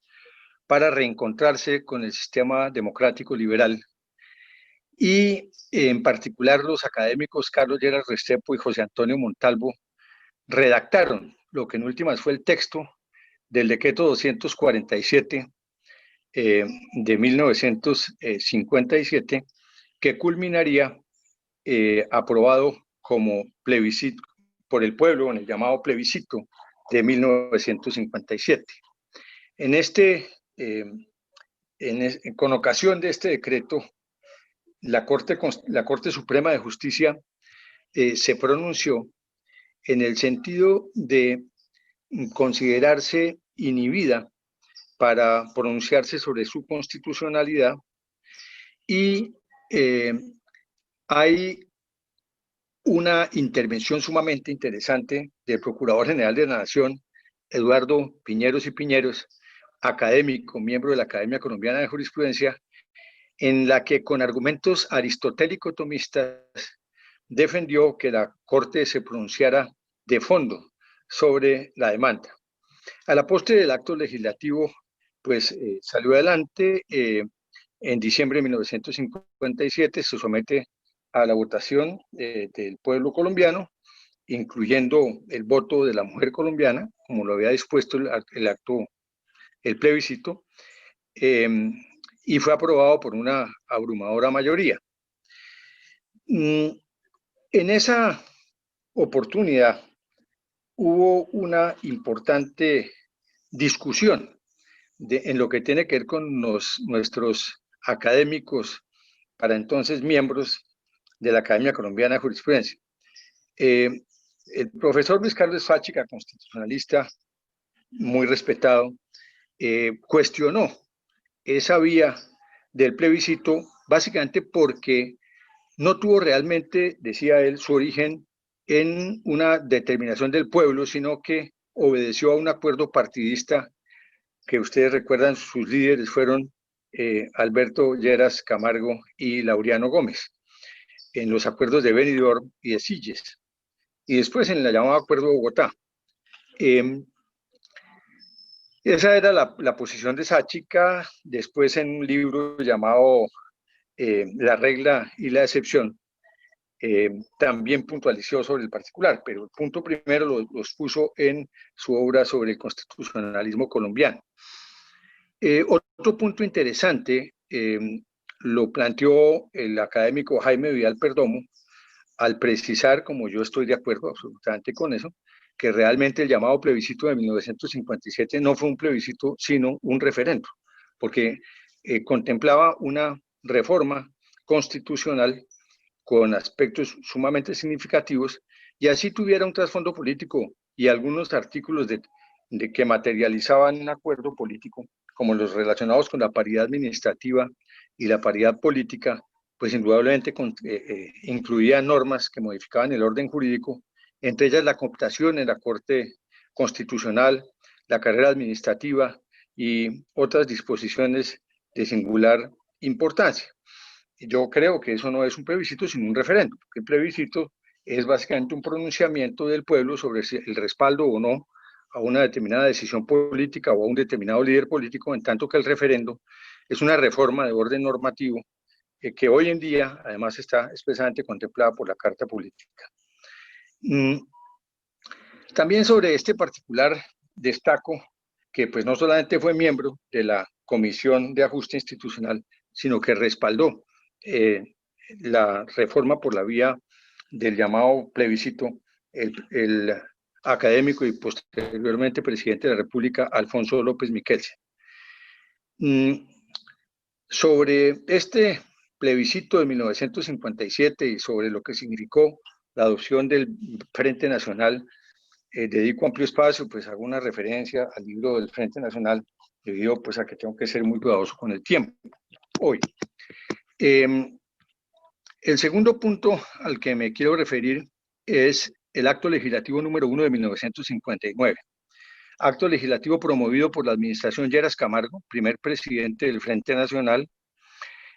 para reencontrarse con el sistema democrático liberal, y en particular los académicos Carlos Lleras Restrepo y José Antonio Montalvo redactaron lo que en últimas fue el texto del decreto 247 de 1957, que culminaría aprobado como plebiscito por el pueblo en el llamado plebiscito de 1957. Con ocasión de este decreto, la Corte Suprema de Justicia se pronunció en el sentido de considerarse inhibida para pronunciarse sobre su constitucionalidad, y hay una intervención sumamente interesante del Procurador General de la Nación, Eduardo Piñeros y Piñeros, académico, miembro de la Academia Colombiana de Jurisprudencia, en la que con argumentos aristotélico-tomistas defendió que la Corte se pronunciara de fondo sobre la demanda. A la postre del acto legislativo, pues salió adelante. En diciembre de 1957 se somete a la votación del pueblo colombiano, incluyendo el voto de la mujer colombiana, como lo había dispuesto el plebiscito, y fue aprobado por una abrumadora mayoría. En esa oportunidad hubo una importante discusión en lo que tiene que ver con nuestros académicos, para entonces miembros de la Academia Colombiana de Jurisprudencia. El profesor Luis Carlos Fáchica, constitucionalista muy respetado, cuestionó esa vía del plebiscito, básicamente porque no tuvo realmente, decía él, su origen en una determinación del pueblo, sino que obedeció a un acuerdo partidista que ustedes recuerdan. Sus líderes fueron Alberto Lleras Camargo y Laureano Gómez, en los acuerdos de Benidorm y de Silles, y después en el llamado Acuerdo de Bogotá. Esa era la posición de Sáchica. Después, en un libro llamado La regla y la excepción, también puntualizó sobre el particular, pero el punto primero los puso en su obra sobre el constitucionalismo colombiano. Otro punto interesante lo planteó el académico Jaime Vidal Perdomo, al precisar, como yo estoy de acuerdo absolutamente con eso, que realmente el llamado plebiscito de 1957 no fue un plebiscito, sino un referendo, porque contemplaba una reforma constitucional con aspectos sumamente significativos, y así tuviera un trasfondo político y algunos artículos de que materializaban un acuerdo político, como los relacionados con la paridad administrativa y la paridad política, pues indudablemente incluía normas que modificaban el orden jurídico, entre ellas la cooptación en la Corte Constitucional, la carrera administrativa y otras disposiciones de singular importancia. Yo creo que eso no es un plebiscito, sino un referendo, porque el plebiscito es básicamente un pronunciamiento del pueblo sobre el respaldo o no a una determinada decisión política o a un determinado líder político, en tanto que el referendo es una reforma de orden normativo que hoy en día además está expresamente contemplada por la Carta Política. También sobre este particular destaco que pues no solamente fue miembro de la Comisión de Ajuste Institucional, sino que respaldó la reforma por la vía del llamado plebiscito el académico y posteriormente presidente de la República, Alfonso López Miquelsen. Sobre este plebiscito de 1957 y sobre lo que significó la adopción del Frente Nacional, dedico amplio espacio, pues hago una referencia al libro del Frente Nacional debido pues a que tengo que ser muy cuidadoso con el tiempo hoy. El segundo punto al que me quiero referir es el acto legislativo número 1 de 1959. Acto legislativo promovido por la administración Lleras Camargo, primer presidente del Frente Nacional,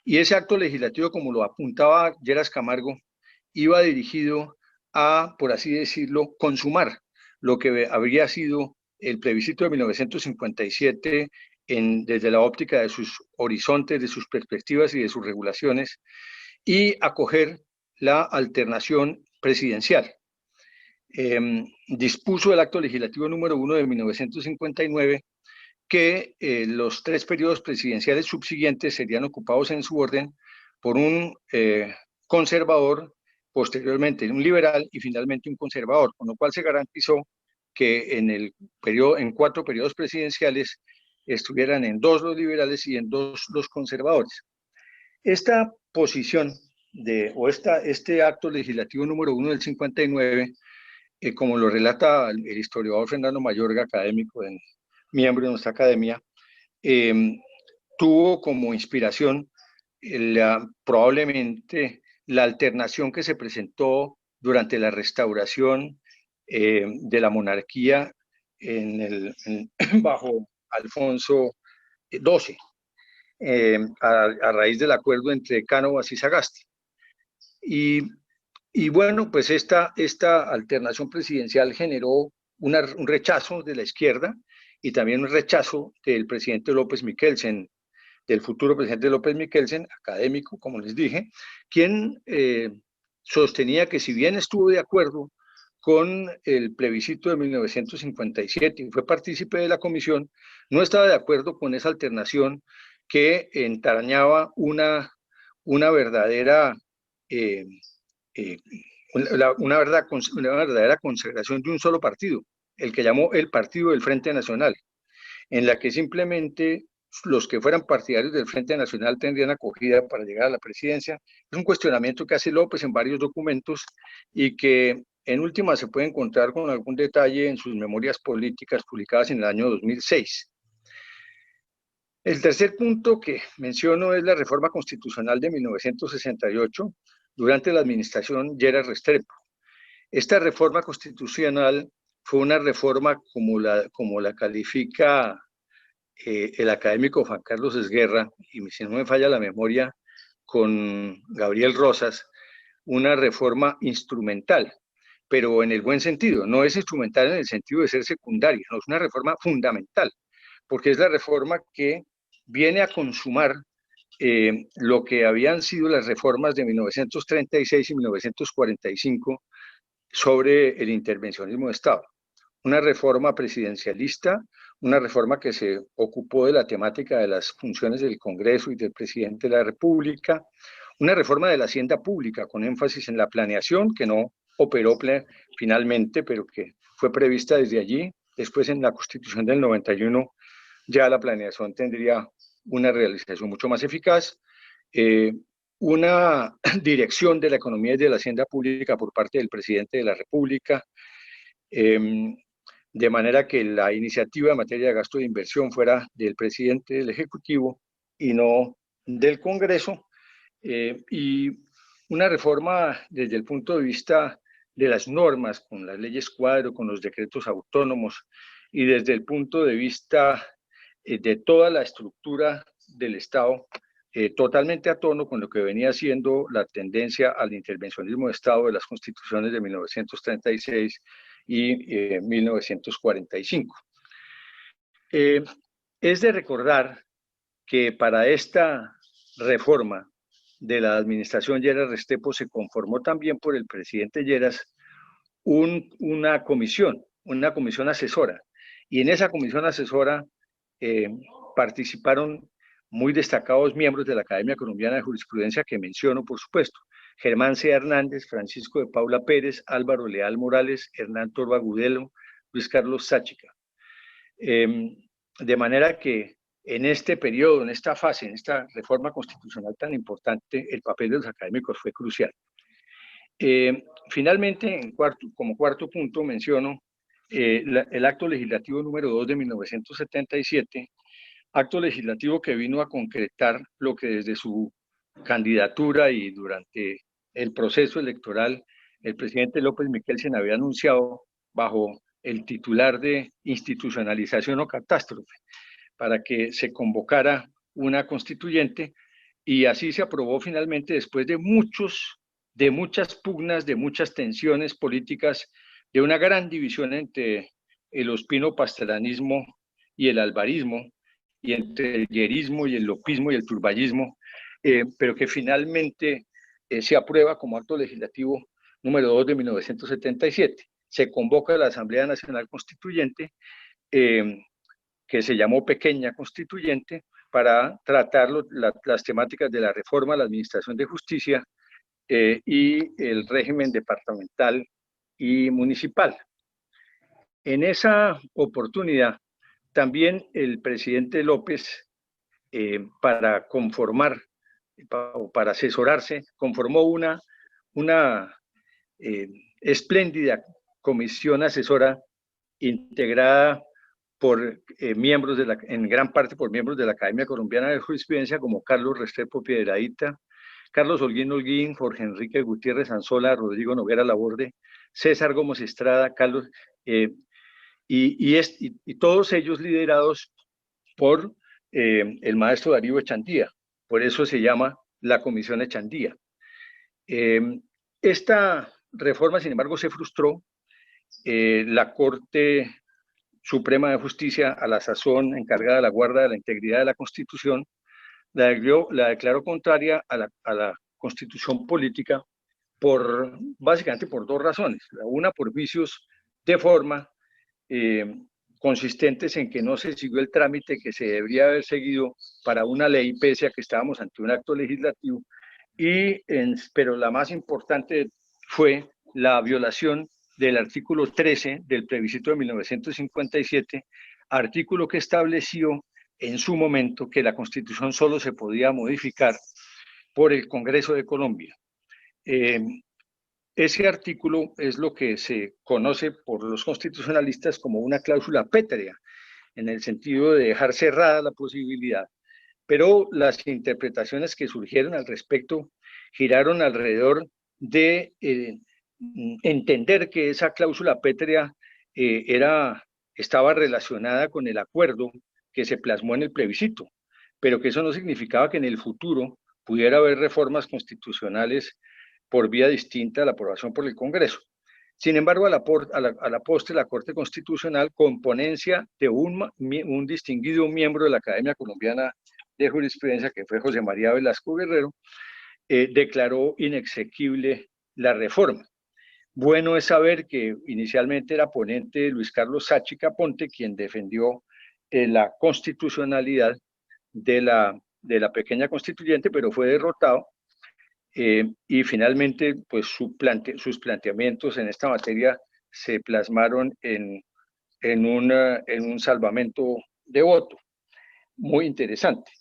y ese acto legislativo, como lo apuntaba Lleras Camargo, iba dirigido a, por así decirlo, consumar lo que habría sido el plebiscito de 1957 desde la óptica de sus horizontes, de sus perspectivas y de sus regulaciones, y acoger la alternación presidencial. Dispuso el acto legislativo número 1 de 1959 que los 3 periodos presidenciales subsiguientes serían ocupados en su orden por un conservador, posteriormente un liberal y finalmente un conservador, con lo cual se garantizó que en 4 periodos presidenciales estuvieran en 2 los liberales y en 2 los conservadores. Esta posición este acto legislativo número 1 del 59, como lo relata el historiador Fernando Mayorga, académico, miembro de nuestra academia, tuvo como inspiración probablemente la alternación que se presentó durante la restauración de la monarquía bajo Alfonso XII, a raíz del acuerdo entre Cánovas y Sagasti. Y bueno, pues esta alternación presidencial generó un rechazo de la izquierda y también un rechazo del presidente López Miquelsen, del futuro presidente López Miquelsen, académico, como les dije, quien sostenía que si bien estuvo de acuerdo con el plebiscito de 1957 y fue partícipe de la comisión, no estaba de acuerdo con esa alternación que entrañaba una verdadera una verdadera consagración de un solo partido, el que llamó el Partido del Frente Nacional, en la que simplemente los que fueran partidarios del Frente Nacional tendrían acogida para llegar a la presidencia. Es un cuestionamiento que hace López en varios documentos y que en última se puede encontrar con algún detalle en sus memorias políticas publicadas en el año 2006. El tercer punto que menciono es la reforma constitucional de 1968 durante la administración Lleras Restrepo. Esta reforma constitucional fue una reforma como la califica el académico Juan Carlos Esguerra, y si no me falla la memoria, con Gabriel Rosas, una reforma instrumental, pero en el buen sentido. No es instrumental en el sentido de ser secundaria, no, es una reforma fundamental, porque es la reforma que viene a consumar lo que habían sido las reformas de 1936 y 1945 sobre el intervencionismo de Estado. Una reforma presidencialista, una reforma que se ocupó de la temática de las funciones del Congreso y del presidente de la República, una reforma de la hacienda pública con énfasis en la planeación, que no operó finalmente, pero que fue prevista desde allí. Después, en la Constitución del 91, ya la planeación tendría una realización mucho más eficaz, una dirección de la economía y de la hacienda pública por parte del presidente de la República, de manera que la iniciativa en materia de gasto de inversión fuera del presidente del Ejecutivo y no del Congreso, y una reforma desde el punto de vista de las normas, con las leyes cuadro, con los decretos autónomos, y desde el punto de vista de toda la estructura del Estado, totalmente a tono con lo que venía siendo la tendencia al intervencionismo de Estado de las constituciones de 1936 y 1945. Es de recordar que para esta reforma de la administración Lleras Restrepo se conformó también por el presidente Lleras una comisión asesora, y en esa comisión asesora participaron muy destacados miembros de la Academia Colombiana de Jurisprudencia, que menciono, por supuesto: Germán C. Hernández, Francisco de Paula Pérez, Álvaro Leal Morales, Hernán Torva Agudelo, Luis Carlos Sáchica. De manera que en este periodo, en esta fase, en esta reforma constitucional tan importante, el papel de los académicos fue crucial. Finalmente, como cuarto punto, menciono el acto legislativo número 2 de 1977, acto legislativo que vino a concretar lo que desde su candidatura y durante el proceso electoral el presidente López Miquelsen había anunciado bajo el titular de institucionalización o catástrofe, para que se convocara una constituyente, y así se aprobó finalmente después de muchas pugnas, de muchas tensiones políticas, de una gran división entre el ospino-pastelanismo y el alvarismo, y entre el llerismo y el lopismo y el turballismo, pero que finalmente se aprueba como acto legislativo número 2 de 1977. Se convoca a la Asamblea Nacional Constituyente, que se llamó Pequeña Constituyente, para tratar las temáticas de la reforma a la Administración de Justicia y el régimen departamental y municipal. En esa oportunidad, también el presidente López, para conformar o para asesorarse, conformó una espléndida comisión asesora integrada por miembros en gran parte por miembros de la Academia Colombiana de Jurisprudencia, como Carlos Restrepo Piedradita, Carlos Holguín Holguín, Jorge Enrique Gutiérrez Anzola, Rodrigo Noguera Laborde, César Gómez Estrada, Carlos, y todos ellos liderados por el maestro Darío Echandía. Por eso se llama la Comisión Echandía. Esta reforma, sin embargo, se frustró. La Corte Suprema de Justicia, a la sazón encargada de la guarda de la integridad de la Constitución, la declaró contraria a la Constitución política básicamente por dos razones. Una, por vicios de forma consistentes en que no se siguió el trámite que se debería haber seguido para una ley, pese a que estábamos ante un acto legislativo, pero la más importante fue la violación del artículo 13 del plebiscito de 1957, artículo que estableció en su momento que la Constitución solo se podía modificar por el Congreso de Colombia. Ese artículo es lo que se conoce por los constitucionalistas como una cláusula pétrea, en el sentido de dejar cerrada la posibilidad. Pero las interpretaciones que surgieron al respecto giraron alrededor de entender que esa cláusula pétrea estaba relacionada con el acuerdo que se plasmó en el plebiscito, pero que eso no significaba que en el futuro pudiera haber reformas constitucionales por vía distinta a la aprobación por el Congreso. Sin embargo, a la postre, la Corte Constitucional, con ponencia de un distinguido miembro de la Academia Colombiana de Jurisprudencia, que fue José María Velasco Guerrero, declaró inexequible la reforma. Bueno es saber que inicialmente era ponente Luis Carlos Sáchica Ponte, quien defendió la constitucionalidad de la pequeña constituyente, pero fue derrotado, y finalmente pues sus planteamientos en esta materia se plasmaron en un salvamento de voto. Muy interesante.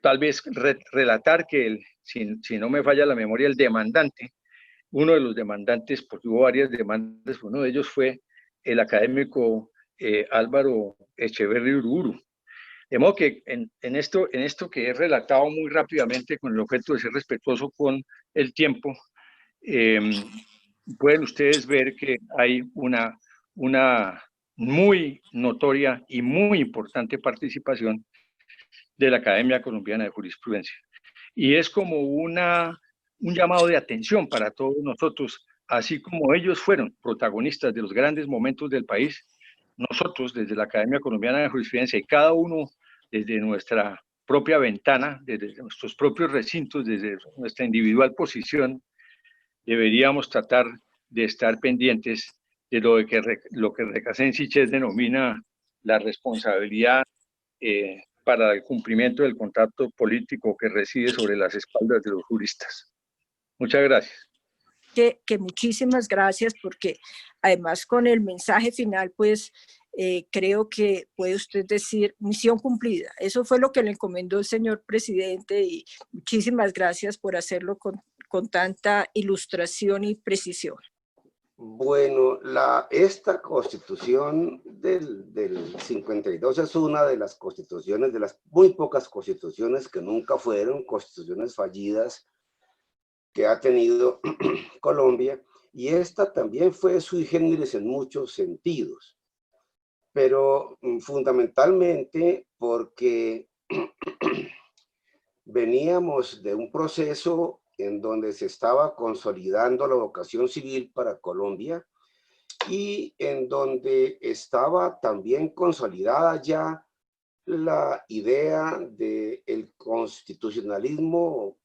Tal vez relatar que, si no me falla la memoria, el demandante, uno de los demandantes, porque hubo varias demandas, uno de ellos fue el académico Álvaro Echeverri Uriburu. De modo que en esto que he relatado muy rápidamente con el objeto de ser respetuoso con el tiempo, pueden ustedes ver que hay una muy notoria y muy importante participación de la Academia Colombiana de Jurisprudencia. Y es como un llamado de atención para todos nosotros, así como ellos fueron protagonistas de los grandes momentos del país. Nosotros, desde la Academia Colombiana de Jurisprudencia, y cada uno desde nuestra propia ventana, desde nuestros propios recintos, desde nuestra individual posición, deberíamos tratar de estar pendientes de lo que Recasén Sichés denomina la responsabilidad para el cumplimiento del contrato político que reside sobre las espaldas de los juristas. Muchas gracias. Que muchísimas gracias, porque además con el mensaje final, pues creo que puede usted decir misión cumplida. Eso fue lo que le encomendó el señor presidente, y muchísimas gracias por hacerlo con tanta ilustración y precisión. Bueno, esta constitución del 52 es una de las constituciones, de las muy pocas constituciones que nunca fueron constituciones fallidas que ha tenido Colombia, y esta también fue sui generis en muchos sentidos, pero fundamentalmente porque veníamos de un proceso en donde se estaba consolidando la vocación civil para Colombia y en donde estaba también consolidada ya la idea del constitucionalismo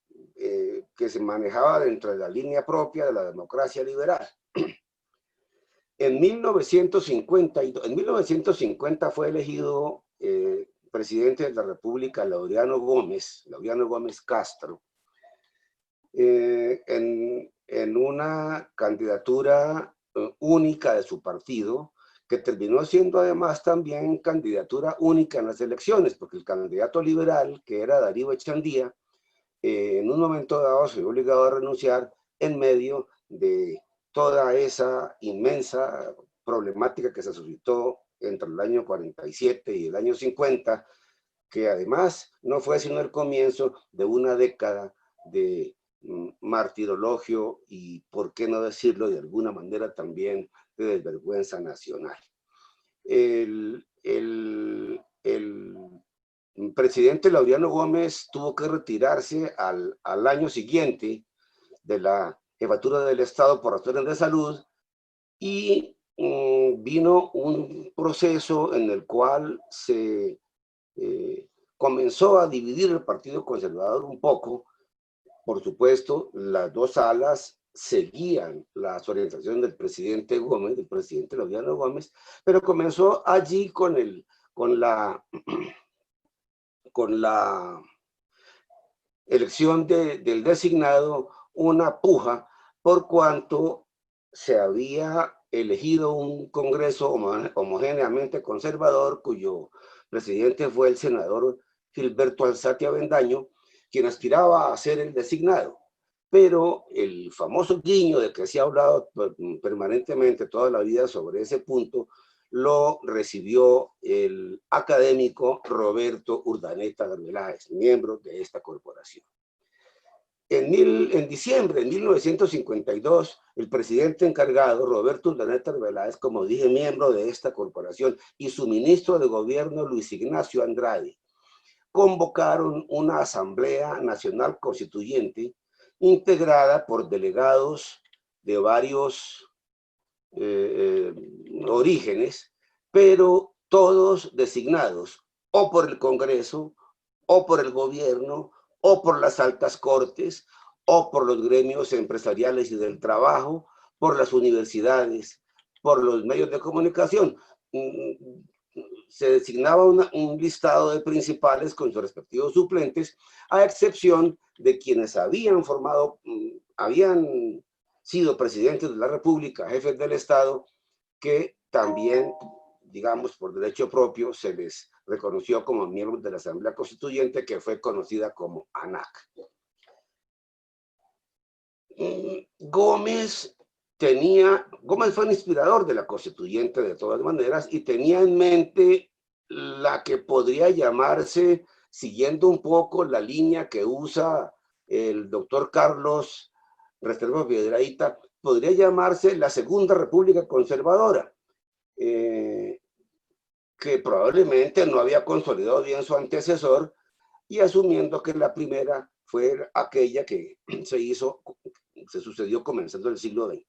que se manejaba dentro de la línea propia de la democracia liberal. En 1950 fue elegido presidente de la República Laureano Gómez Castro, en una candidatura única de su partido, que terminó siendo además también candidatura única en las elecciones, porque el candidato liberal, que era Darío Echandía, en un momento dado se vio obligado a renunciar en medio de toda esa inmensa problemática que se suscitó entre el año 47 y el año 50, que además no fue sino el comienzo de una década de martirologio y, por qué no decirlo de alguna manera, también de desvergüenza nacional. El presidente Laureano Gómez tuvo que retirarse al año siguiente de la jefatura del Estado por razones de salud, y vino un proceso en el cual se comenzó a dividir el Partido Conservador un poco. Por supuesto, las dos alas seguían las orientaciones del presidente Gómez, del presidente Laureano Gómez, pero comenzó allí con la elección del designado una puja, por cuanto se había elegido un Congreso homogéneamente conservador, cuyo presidente fue el senador Gilberto Alzate Avendaño, quien aspiraba a ser el designado. Pero el famoso guiño de que se ha hablado permanentemente toda la vida sobre ese punto, lo recibió el académico Roberto Urdaneta Arbeláez, miembro de esta corporación. En diciembre de 1952, el presidente encargado, Roberto Urdaneta Arbeláez, como dije, miembro de esta corporación, y su ministro de gobierno, Luis Ignacio Andrade, convocaron una Asamblea Nacional Constituyente integrada por delegados de varios orígenes, pero todos designados o por el Congreso, o por el gobierno, o por las altas cortes, o por los gremios empresariales y del trabajo, por las universidades, por los medios de comunicación. Se designaba un listado de principales con sus respectivos suplentes, a excepción de quienes habían sido presidentes de la República, jefes del Estado, que también, digamos, por derecho propio, se les reconoció como miembros de la Asamblea Constituyente, que fue conocida como ANAC. Gómez fue un inspirador de la Constituyente de todas maneras, y tenía en mente la que podría llamarse, siguiendo un poco la línea que usa el doctor Carlos Restrepo Piedrahita, podría llamarse la Segunda República Conservadora, que probablemente no había consolidado bien su antecesor, y asumiendo que la primera fue aquella que se sucedió comenzando el siglo XX.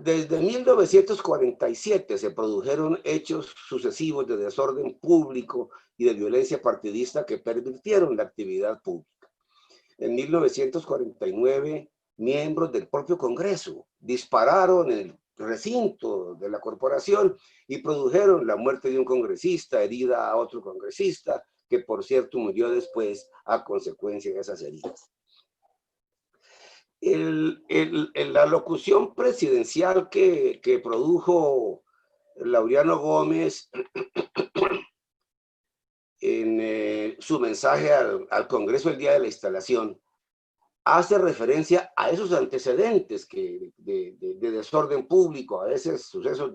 Desde 1947 se produjeron hechos sucesivos de desorden público y de violencia partidista que pervirtieron la actividad pública. En 1949, miembros del propio Congreso dispararon en el recinto de la corporación y produjeron la muerte de un congresista, herida a otro congresista, que por cierto murió después a consecuencia de esas heridas. La locución presidencial que produjo Laureano Gómez en su mensaje al Congreso el día de la instalación, hace referencia a esos antecedentes de desorden público, a veces sucesos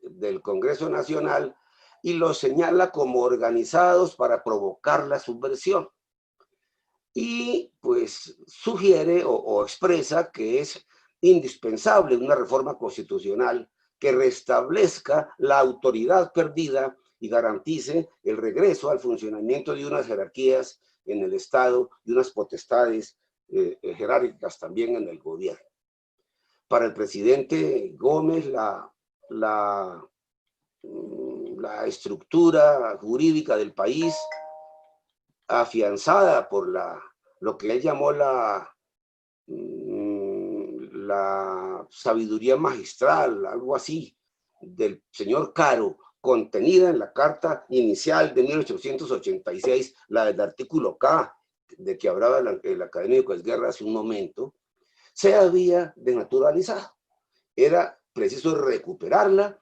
del Congreso Nacional, y los señala como organizados para provocar la subversión. Y pues sugiere o expresa que es indispensable una reforma constitucional que restablezca la autoridad perdida y garantice el regreso al funcionamiento de unas jerarquías en el Estado y unas potestades jerárquicas también en el gobierno. Para el presidente Gómez, la estructura jurídica del país, afianzada por lo que él llamó la sabiduría magistral, algo así, del señor Caro, contenida en la carta inicial de 1886, la del artículo K, de que hablaba el académico Esguerra hace un momento, se había desnaturalizado. Era preciso recuperarla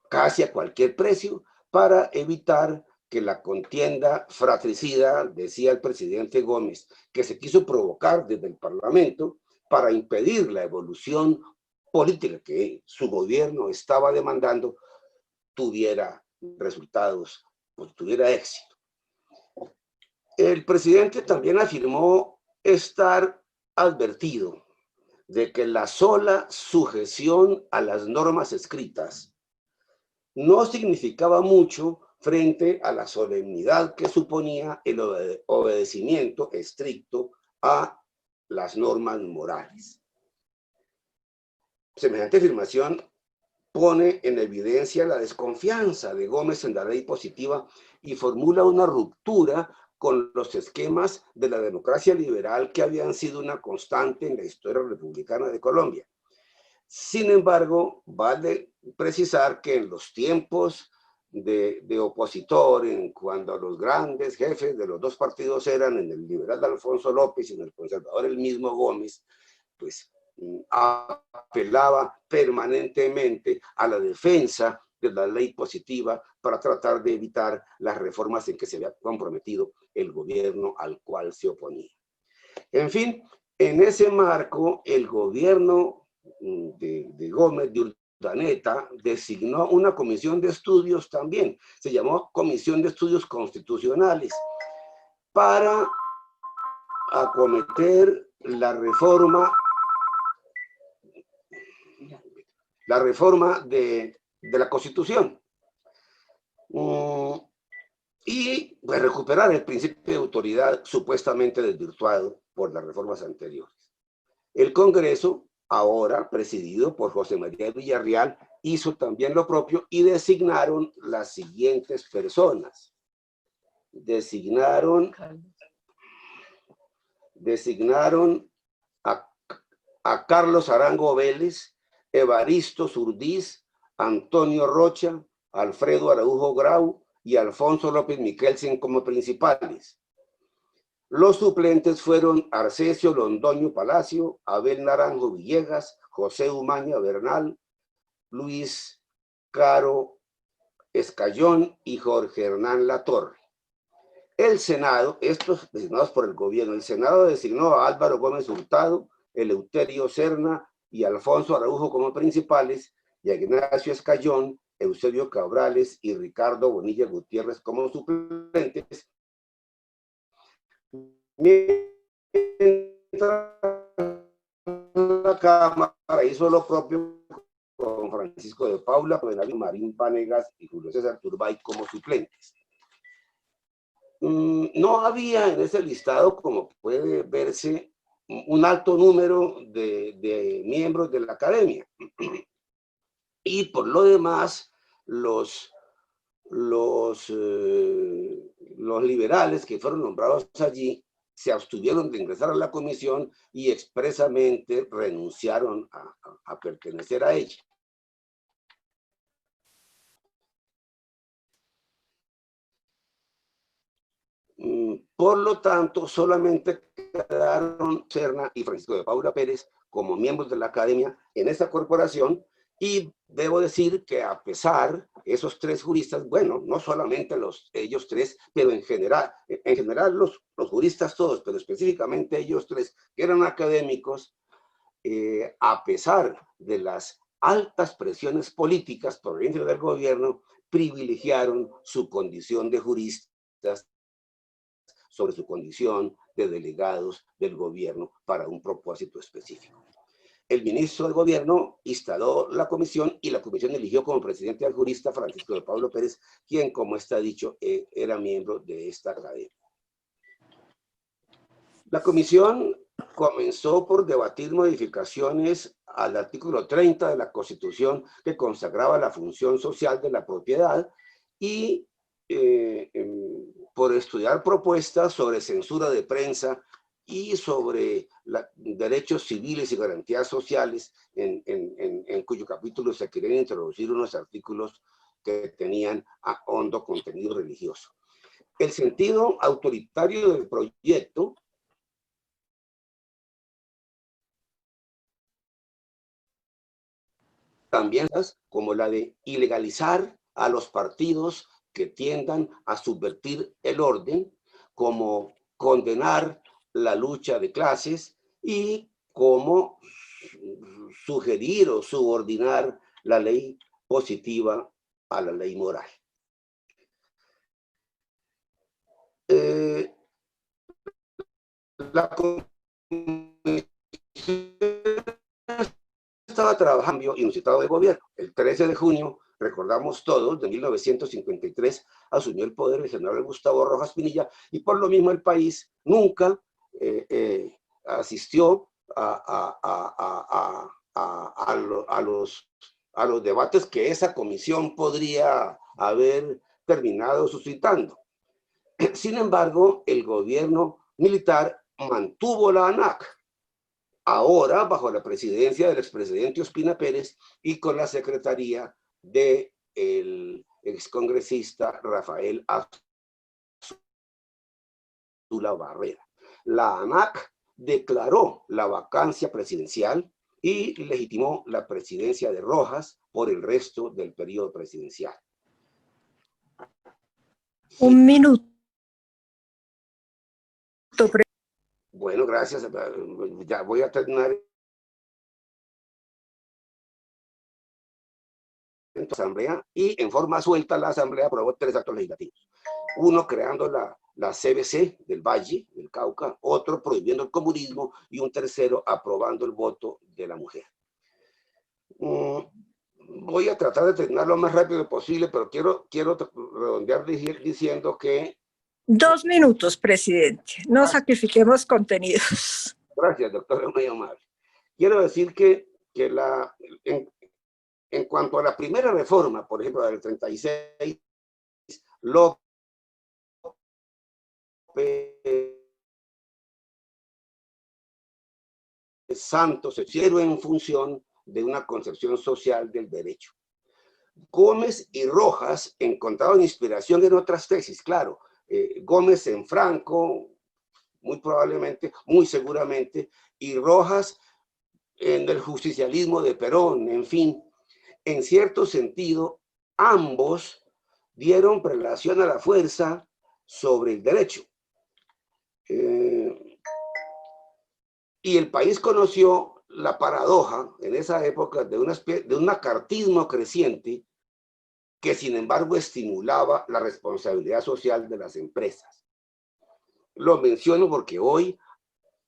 casi a cualquier precio para evitar que la contienda fratricida, decía el presidente Gómez, que se quiso provocar desde el Parlamento para impedir la evolución política que su gobierno estaba demandando, tuviera resultados, pues tuviera éxito. El presidente también afirmó estar advertido de que la sola sujeción a las normas escritas no significaba mucho frente a la solemnidad que suponía el obedecimiento estricto a las normas morales. Semejante afirmación pone en evidencia la desconfianza de Gómez en la ley positiva y formula una ruptura con los esquemas de la democracia liberal que habían sido una constante en la historia republicana de Colombia. Sin embargo, vale precisar que en los tiempos de opositor, cuando los grandes jefes de los dos partidos eran en el liberal Alfonso López y en el conservador el mismo Gómez, pues apelaba permanentemente a la defensa de la ley positiva para tratar de evitar las reformas en que se había comprometido el gobierno al cual se oponía. En fin, en ese marco, el gobierno de Gómez de Urdaneta designó una comisión de estudios también, se llamó Comisión de Estudios Constitucionales, para acometer la reforma de la Constitución y pues, recuperar el principio de autoridad supuestamente desvirtuado por las reformas anteriores. El Congreso, ahora presidido por José María Villarreal, hizo también lo propio y designaron las siguientes personas. Designaron a Carlos Arango Vélez, Evaristo Zurdiz, Antonio Rocha, Alfredo Araujo Grau y Alfonso López Miquelsen como principales. Los suplentes fueron Arcesio Londoño Palacio, Abel Naranjo Villegas, José Umaña Bernal, Luis Caro Escayón y Jorge Hernán Latorre. El Senado, estos designados por el gobierno, el Senado designó a Álvaro Gómez Hurtado, Eleuterio Serna y Alfonso Araujo como principales, y a Ignacio Escayón, Eusebio Cabrales y Ricardo Bonilla Gutiérrez como suplentes. Mientras la Cámara hizo lo propio con Francisco de Paula, Benavides Marín Vanegas y Julio César Turbay como suplentes. No había en ese listado, como puede verse, un alto número de miembros de la academia. Y por lo demás, los liberales que fueron nombrados allí se abstuvieron de ingresar a la comisión y expresamente renunciaron a pertenecer a ella. Por lo tanto, solamente quedaron Serna y Francisco de Paula Pérez como miembros de la academia en esta corporación Y debo decir que a pesar, esos tres juristas, bueno, no solamente ellos tres, pero en general los juristas todos, pero específicamente ellos tres, que eran académicos, a pesar de las altas presiones políticas provenientes del gobierno, privilegiaron su condición de juristas sobre su condición de delegados del gobierno para un propósito específico. El ministro del gobierno instaló la comisión y la comisión eligió como presidente al jurista Francisco de Pablo Pérez, quien, como está dicho, era miembro de esta academia. La comisión comenzó por debatir modificaciones al artículo 30 de la Constitución que consagraba la función social de la propiedad y por estudiar propuestas sobre censura de prensa y sobre derechos civiles y garantías sociales, en cuyo capítulo se querían introducir unos artículos que tenían a hondo contenido religioso. El sentido autoritario del proyecto también, como la de ilegalizar a los partidos que tiendan a subvertir el orden, como condenar la lucha de clases y como sugerir o subordinar la ley positiva a la ley moral. La comisión estaba trabajando inusitado de gobierno. El 13 de junio, recordamos todos, de 1953, asumió el poder el general Gustavo Rojas Pinilla y por lo mismo el país nunca asistió a los debates que esa comisión podría haber terminado suscitando. Sin embargo, el gobierno militar mantuvo la ANAC, ahora bajo la presidencia del expresidente Ospina Pérez y con la secretaría del excongresista Rafael Azula Barrera. La ANAC declaró la vacancia presidencial y legitimó la presidencia de Rojas por el resto del periodo presidencial. Un minuto. Bueno, gracias. Ya voy a terminar. En la asamblea, y en forma suelta la asamblea aprobó 3 actos legislativos. Uno creando la CBC del Valle, del Cauca, otro prohibiendo el comunismo y un tercero aprobando el voto de la mujer. Voy a tratar de terminar lo más rápido posible, pero quiero redondear diciendo que... 2 minutos, presidente. No sacrifiquemos contenidos. Gracias, doctor, muy amable. Quiero decir que en cuanto a la primera reforma, por ejemplo, del 36, López Santos se hicieron en función de una concepción social del derecho. Gómez y Rojas encontraron inspiración en otras tesis, claro. Gómez en Franco, muy probablemente, muy seguramente, y Rojas en el justicialismo de Perón, en fin. En cierto sentido, ambos dieron prelación a la fuerza sobre el derecho. Y el país conoció la paradoja en esa época de un macartismo creciente que sin embargo estimulaba la responsabilidad social de las empresas. Lo menciono porque hoy,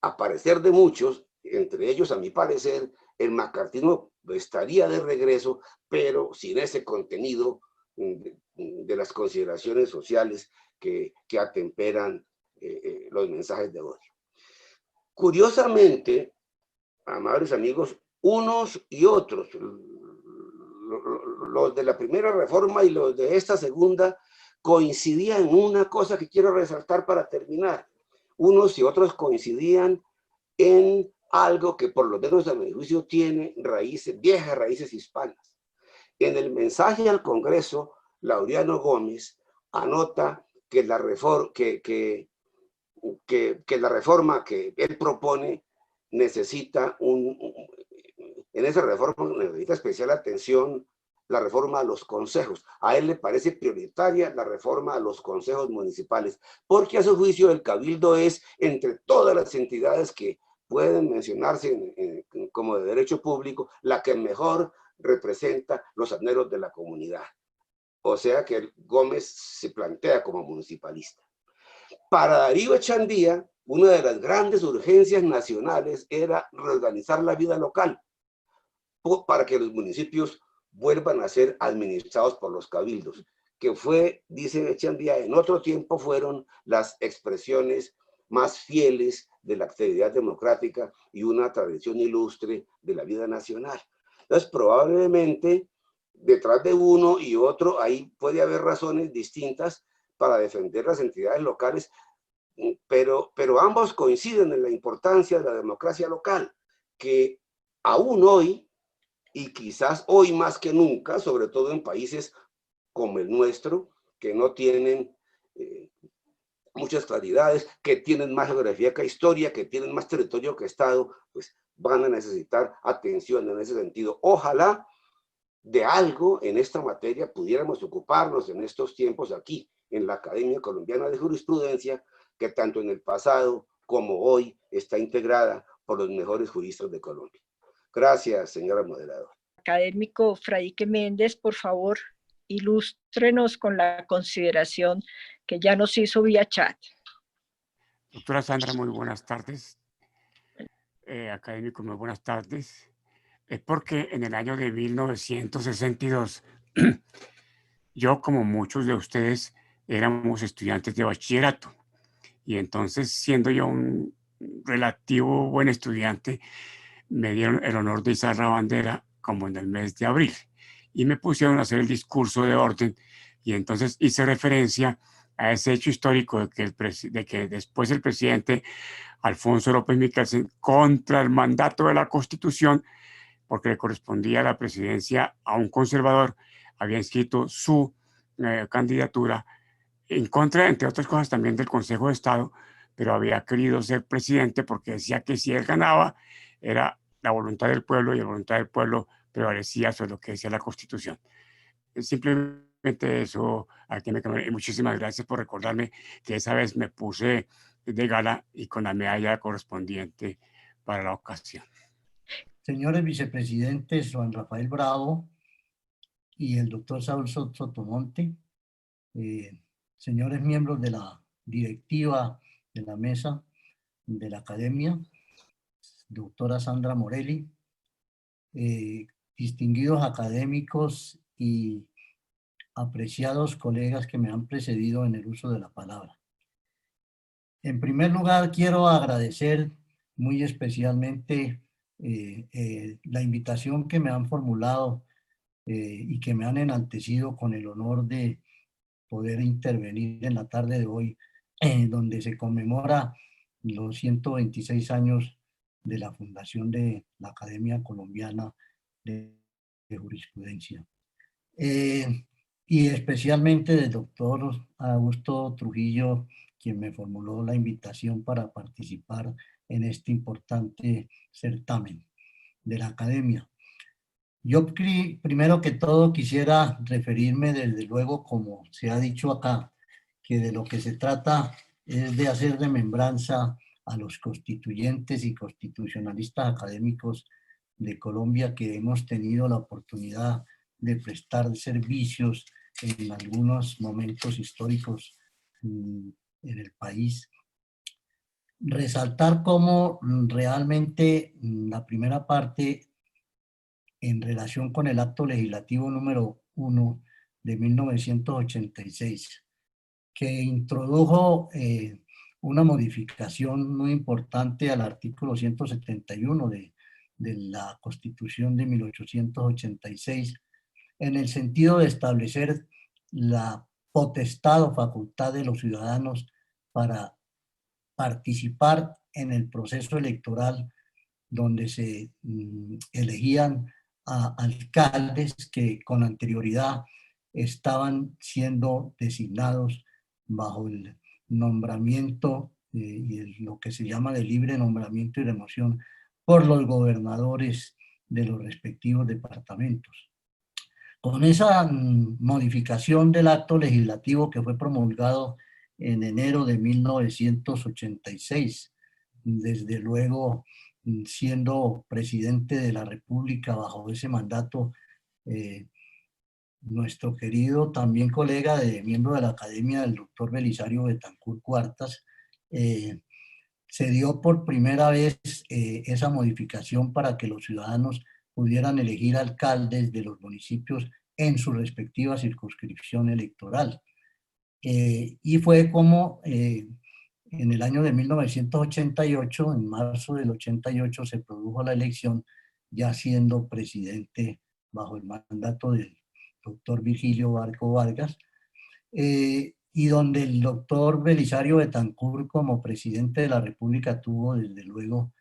a parecer de muchos, entre ellos a mi parecer, el macartismo estaría de regreso, pero sin ese contenido de las consideraciones sociales que atemperan los mensajes de odio. Curiosamente, amables amigos, unos y otros, los de la primera reforma y los de esta segunda, coincidían en una cosa que quiero resaltar para terminar. Unos y otros coincidían en algo que por lo menos a mi juicio tiene raíces, viejas raíces hispanas. En el mensaje al Congreso, Laureano Gómez anota que la reforma que él propone necesita en esa reforma necesita especial atención la reforma a los consejos. A él le parece prioritaria la reforma a los consejos municipales, porque a su juicio el cabildo es, entre todas las entidades que pueden mencionarse como de derecho público, la que mejor representa los anhelos de la comunidad. O sea que Gómez se plantea como municipalista. Para Darío Echandía, una de las grandes urgencias nacionales era reorganizar la vida local para que los municipios vuelvan a ser administrados por los cabildos, que fue, dice Echandía, en otro tiempo fueron las expresiones más fieles de la actividad democrática y una tradición ilustre de la vida nacional. Entonces, probablemente, detrás de uno y otro, ahí puede haber razones distintas para defender las entidades locales, pero ambos coinciden en la importancia de la democracia local, que aún hoy, y quizás hoy más que nunca, sobre todo en países como el nuestro, que no tienen muchas claridades, que tienen más geografía que historia, que tienen más territorio que Estado, pues van a necesitar atención en ese sentido. Ojalá de algo en esta materia pudiéramos ocuparnos en estos tiempos aquí, en la Academia Colombiana de Jurisprudencia, que tanto en el pasado como hoy está integrada por los mejores juristas de Colombia. Gracias, señora moderadora. Académico Fradique Méndez, por favor, ilústrenos con la consideración que ya nos hizo vía chat. Doctora Sandra, muy buenas tardes. Académico, muy buenas tardes. Es porque en el año de 1962, yo, como muchos de ustedes, éramos estudiantes de bachillerato. Y entonces, siendo yo un relativo buen estudiante, me dieron el honor de izar la bandera como en el mes de abril. Y me pusieron a hacer el discurso de orden. Y entonces hice referencia a ese hecho histórico de que después el presidente Alfonso López Michelsen, contra el mandato de la Constitución, porque le correspondía la presidencia a un conservador, había inscrito su candidatura en contra, entre otras cosas, también del Consejo de Estado, pero había querido ser presidente porque decía que si él ganaba era la voluntad del pueblo y la voluntad del pueblo prevalecía sobre lo que decía la Constitución. Simplemente eso, muchísimas gracias por recordarme que esa vez me puse de gala y con la medalla correspondiente para la ocasión. Señores vicepresidentes Juan Rafael Bravo y el doctor Saúl Sotomonte, señores miembros de la directiva de la mesa de la academia, doctora Sandra Morelli, distinguidos académicos y apreciados colegas que me han precedido en el uso de la palabra. En primer lugar, quiero agradecer muy especialmente la invitación que me han formulado y que me han enaltecido con el honor de poder intervenir en la tarde de hoy, donde se conmemora los 126 años de la fundación de la Academia Colombiana de Jurisprudencia. Y especialmente del doctor Augusto Trujillo, quien me formuló la invitación para participar en este importante certamen de la Academia. Yo primero que todo quisiera referirme desde luego, como se ha dicho acá, que de lo que se trata es de hacer remembranza a los constituyentes y constitucionalistas académicos de Colombia que hemos tenido la oportunidad de prestar servicios en algunos momentos históricos en el país. Resaltar cómo realmente la primera parte en relación con el acto legislativo número 1 de 1986, que introdujo una modificación muy importante al artículo 171 de la Constitución de 1886, en el sentido de establecer la potestad o facultad de los ciudadanos para participar en el proceso electoral donde se elegían a alcaldes que con anterioridad estaban siendo designados bajo el nombramiento y lo que se llama de libre nombramiento y remoción por los gobernadores de los respectivos departamentos. Con esa modificación del acto legislativo que fue promulgado en enero de 1986, desde luego siendo presidente de la República bajo ese mandato, nuestro querido también colega miembro de la Academia, el doctor Belisario Betancur Cuartas, se dio por primera vez esa modificación para que los ciudadanos pudieran elegir alcaldes de los municipios en su respectiva circunscripción electoral. Y fue como en el año de 1988, en marzo del 88, se produjo la elección, ya siendo presidente bajo el mandato del doctor Virgilio Barco Vargas, y donde el doctor Belisario Betancur, como presidente de la República, tuvo desde luego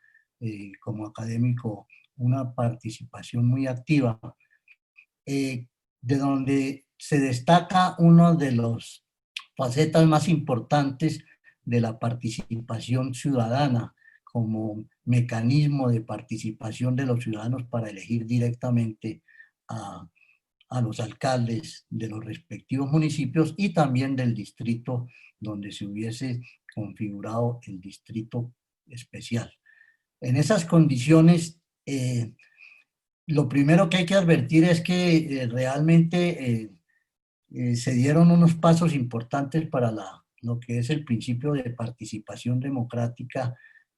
como académico una participación muy activa, de donde se destaca uno de los facetas más importantes de la participación ciudadana como mecanismo de participación de los ciudadanos para elegir directamente a los alcaldes de los respectivos municipios y también del distrito donde se hubiese configurado el distrito especial. En esas condiciones, lo primero que hay que advertir es que realmente se dieron unos pasos importantes para lo que es el principio de participación democrática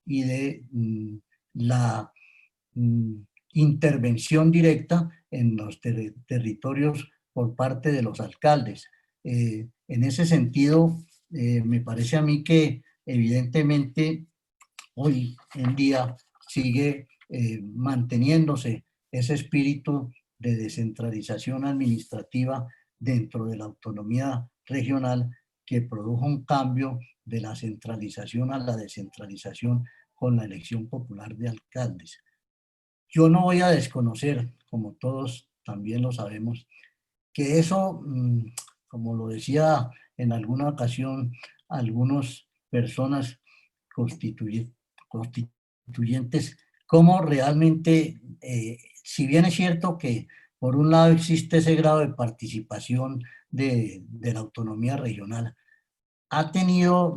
y de la intervención directa en los territorios por parte de los alcaldes. En ese sentido, me parece a mí que evidentemente hoy en día sigue manteniéndose ese espíritu de descentralización administrativa dentro de la autonomía regional que produjo un cambio de la centralización a la descentralización con la elección popular de alcaldes. Yo no voy a desconocer, como todos también lo sabemos, que eso, como lo decía en alguna ocasión algunas personas constituyentes, como realmente, si bien es cierto que por un lado existe ese grado de participación de la autonomía regional, ha tenido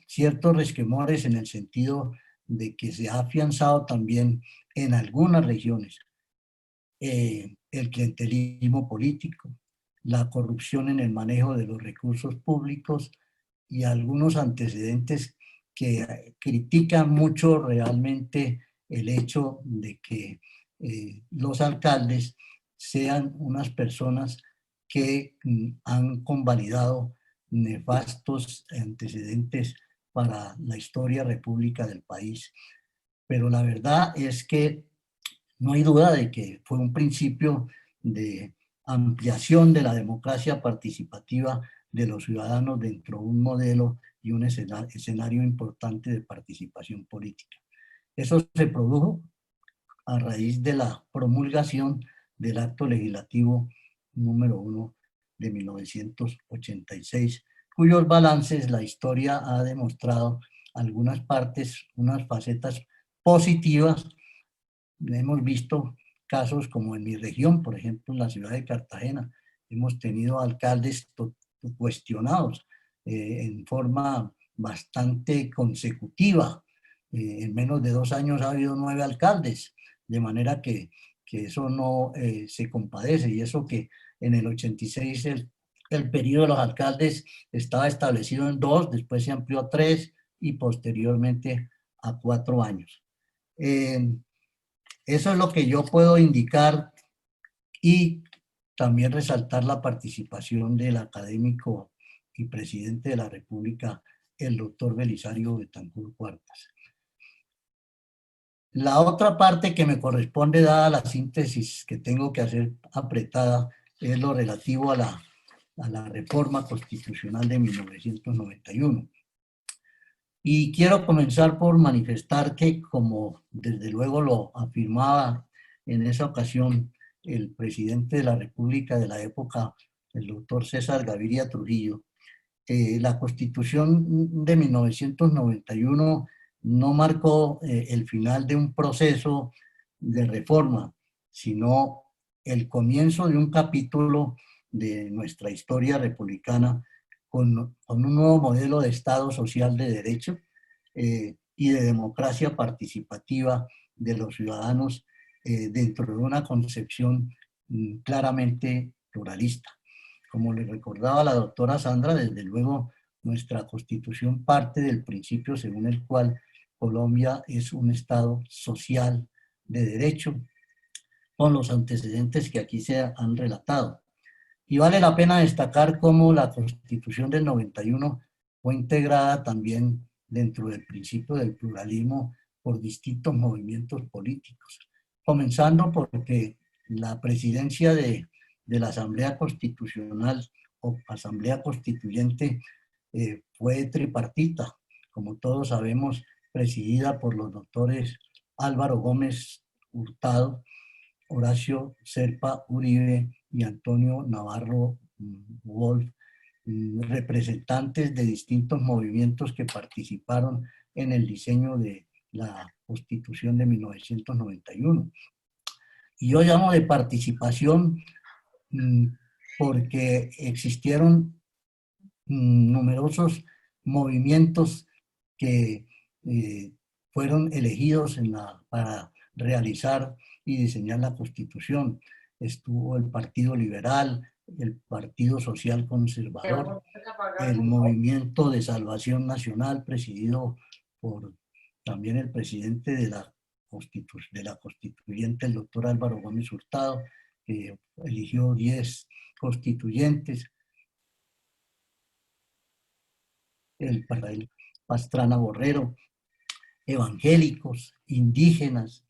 ciertos resquemores en el sentido de que se ha afianzado también en algunas regiones el clientelismo político, la corrupción en el manejo de los recursos públicos y algunos antecedentes que critican mucho realmente el hecho de que los alcaldes sean unas personas que han convalidado nefastos antecedentes para la historia república del país. Pero la verdad es que no hay duda de que fue un principio de ampliación de la democracia participativa de los ciudadanos dentro de un modelo y un escenario importante de participación política. Eso se produjo a raíz de la promulgación del acto legislativo número 1 de 1986, cuyos balances la historia ha demostrado algunas partes, unas facetas positivas. Hemos visto casos como en mi región, por ejemplo, en la ciudad de Cartagena, hemos tenido alcaldes cuestionados en forma bastante consecutiva. En menos de 2 años ha habido 9 alcaldes, de manera que eso no se compadece, y eso que en el 86 el periodo de los alcaldes estaba establecido en 2, después se amplió a 3 y posteriormente a 4 años. Eso es lo que yo puedo indicar, y también resaltar la participación del académico y presidente de la República, el doctor Belisario Betancur Cuartas. La otra parte que me corresponde, dada la síntesis que tengo que hacer apretada, es lo relativo a la reforma constitucional de 1991. Y quiero comenzar por manifestar que, como desde luego lo afirmaba en esa ocasión el presidente de la República de la época, el doctor César Gaviria Trujillo, la Constitución de 1991 no marcó el final de un proceso de reforma, sino el comienzo de un capítulo de nuestra historia republicana con un nuevo modelo de Estado social de derecho y de democracia participativa de los ciudadanos dentro de una concepción claramente pluralista. Como le recordaba la doctora Sandra, desde luego nuestra Constitución parte del principio según el cual Colombia es un Estado social de derecho, con los antecedentes que aquí se han relatado. Y vale la pena destacar cómo la Constitución del 91 fue integrada también dentro del principio del pluralismo por distintos movimientos políticos, comenzando porque la presidencia de la Asamblea Constitucional o Asamblea Constituyente fue tripartita, como todos sabemos, presidida por los doctores Álvaro Gómez Hurtado, Horacio Serpa Uribe y Antonio Navarro Wolf, representantes de distintos movimientos que participaron en el diseño de la Constitución de 1991. Y yo llamo de participación porque existieron numerosos movimientos que fueron elegidos para realizar y diseñar la Constitución. Estuvo el Partido Liberal, el Partido Social Conservador, el Movimiento de Salvación Nacional, presidido por también el presidente de la constituyente, el doctor Álvaro Gómez Hurtado, que eligió 10 constituyentes, el Pastrana Borrero, evangélicos, indígenas,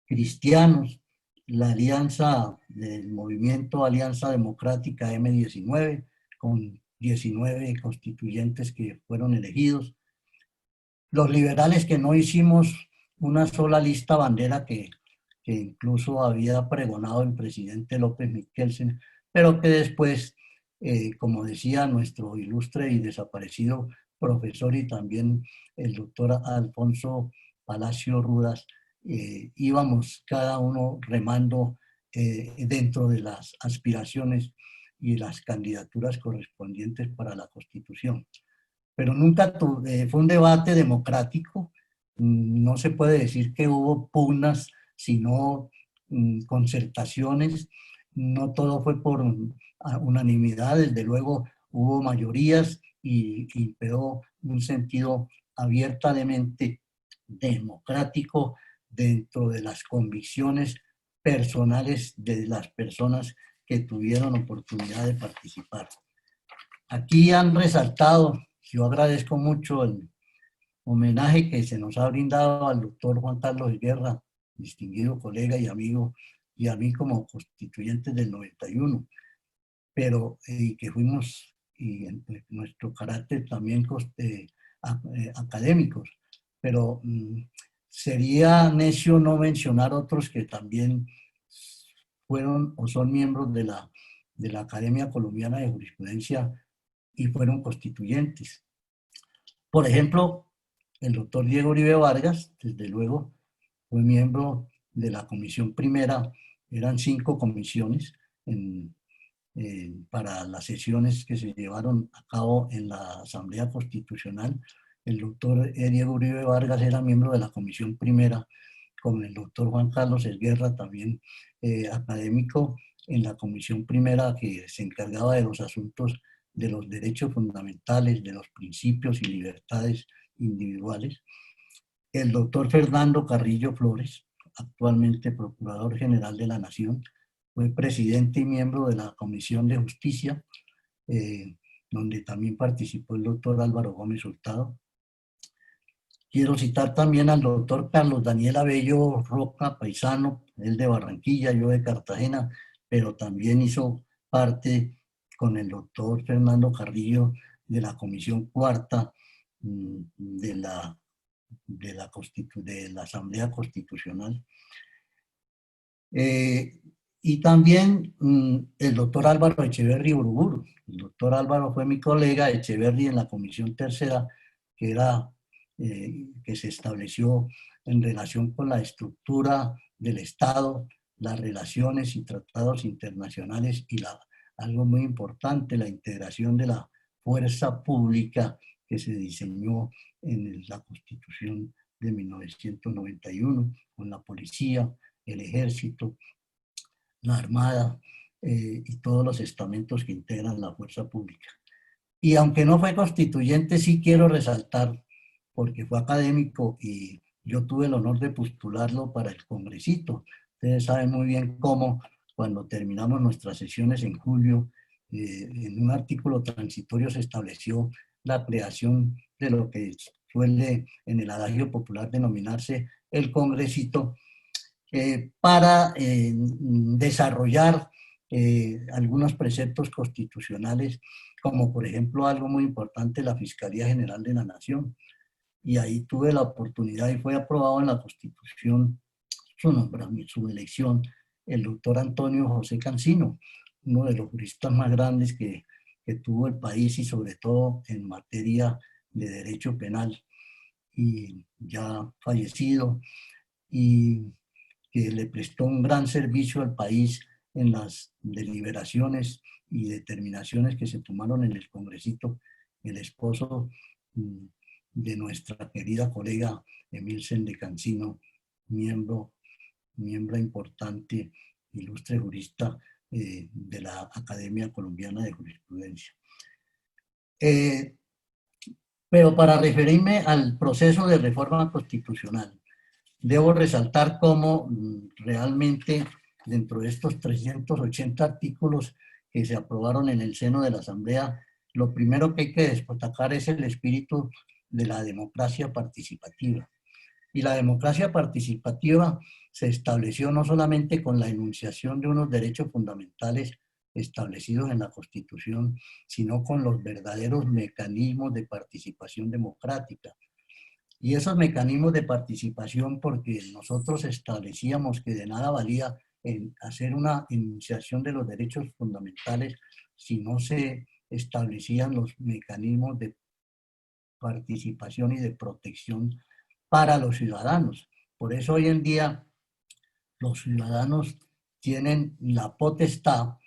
cristianos, la alianza del movimiento Alianza Democrática M19, con 19 constituyentes que fueron elegidos. Los liberales, que no hicimos una sola lista bandera que incluso había pregonado el presidente López Michelsen, pero que después, como decía nuestro ilustre y desaparecido profesor y también el doctor Alfonso Palacio Rudas, íbamos cada uno remando dentro de las aspiraciones y las candidaturas correspondientes para la Constitución. Pero nunca fue un debate democrático, no se puede decir que hubo pugnas, sino concertaciones, no todo fue por unanimidad, desde luego hubo mayorías y imperó un sentido abiertamente democrático dentro de las convicciones personales de las personas que tuvieron oportunidad de participar. Aquí han resaltado, yo agradezco mucho el homenaje que se nos ha brindado al doctor Juan Carlos Guerra, distinguido colega y amigo, y a mí como constituyentes del 91, pero que fuimos, y en nuestro carácter también académicos, pero sería necio no mencionar otros que también fueron o son miembros de la Academia Colombiana de Jurisprudencia y fueron constituyentes. Por ejemplo, el doctor Diego Uribe Vargas, desde luego, fue miembro de la comisión primera, eran 5 comisiones para las sesiones que se llevaron a cabo en la Asamblea Constitucional. El doctor Diego Uribe Vargas era miembro de la comisión primera, con el doctor Juan Carlos Esguerra, también académico en la comisión primera que se encargaba de los asuntos de los derechos fundamentales, de los principios y libertades individuales. El doctor Fernando Carrillo Flores, actualmente Procurador General de la Nación, fue presidente y miembro de la Comisión de Justicia, donde también participó el doctor Álvaro Gómez Hurtado. Quiero citar también al doctor Carlos Daniel Abello Roca, paisano, él de Barranquilla, yo de Cartagena, pero también hizo parte con el doctor Fernando Carrillo de la Comisión Cuarta de la Asamblea Constitucional. Y también el doctor Álvaro Echeverri Uruburu. El doctor Álvaro fue mi colega Echeverri en la Comisión Tercera, que era que se estableció en relación con la estructura del Estado las relaciones y tratados internacionales y algo muy importante, la integración de la fuerza pública que se diseñó en la Constitución de 1991, con la policía, el ejército, la armada y todos los estamentos que integran la fuerza pública. Y aunque no fue constituyente, sí quiero resaltar, porque fue académico y yo tuve el honor de postularlo para el Congresito. Ustedes saben muy bien cómo, cuando terminamos nuestras sesiones en julio, en un artículo transitorio se estableció la creación de lo que suele en el adagio popular denominarse el Congresito, para desarrollar algunos preceptos constitucionales, como por ejemplo algo muy importante, la Fiscalía General de la Nación. Y ahí tuve la oportunidad y fue aprobado en la Constitución su nombramiento, su elección, el doctor Antonio José Cancino, uno de los juristas más grandes que tuvo el país y sobre todo en materia de derecho penal, y ya fallecido, y que le prestó un gran servicio al país en las deliberaciones y determinaciones que se tomaron en el Congresito, el esposo de nuestra querida colega Emilsen de Cancino, miembro importante, ilustre jurista de la Academia Colombiana de Jurisprudencia. Pero para referirme al proceso de reforma constitucional, debo resaltar cómo realmente dentro de estos 380 artículos que se aprobaron en el seno de la Asamblea, lo primero que hay que destacar es el espíritu de la democracia participativa. Y la democracia participativa se estableció no solamente con la enunciación de unos derechos fundamentales establecidos en la Constitución, sino con los verdaderos mecanismos de participación democrática. Y esos mecanismos de participación, porque nosotros establecíamos que de nada valía hacer una enunciación de los derechos fundamentales si no se establecían los mecanismos de participación y de protección para los ciudadanos. Por eso hoy en día los ciudadanos tienen la potestad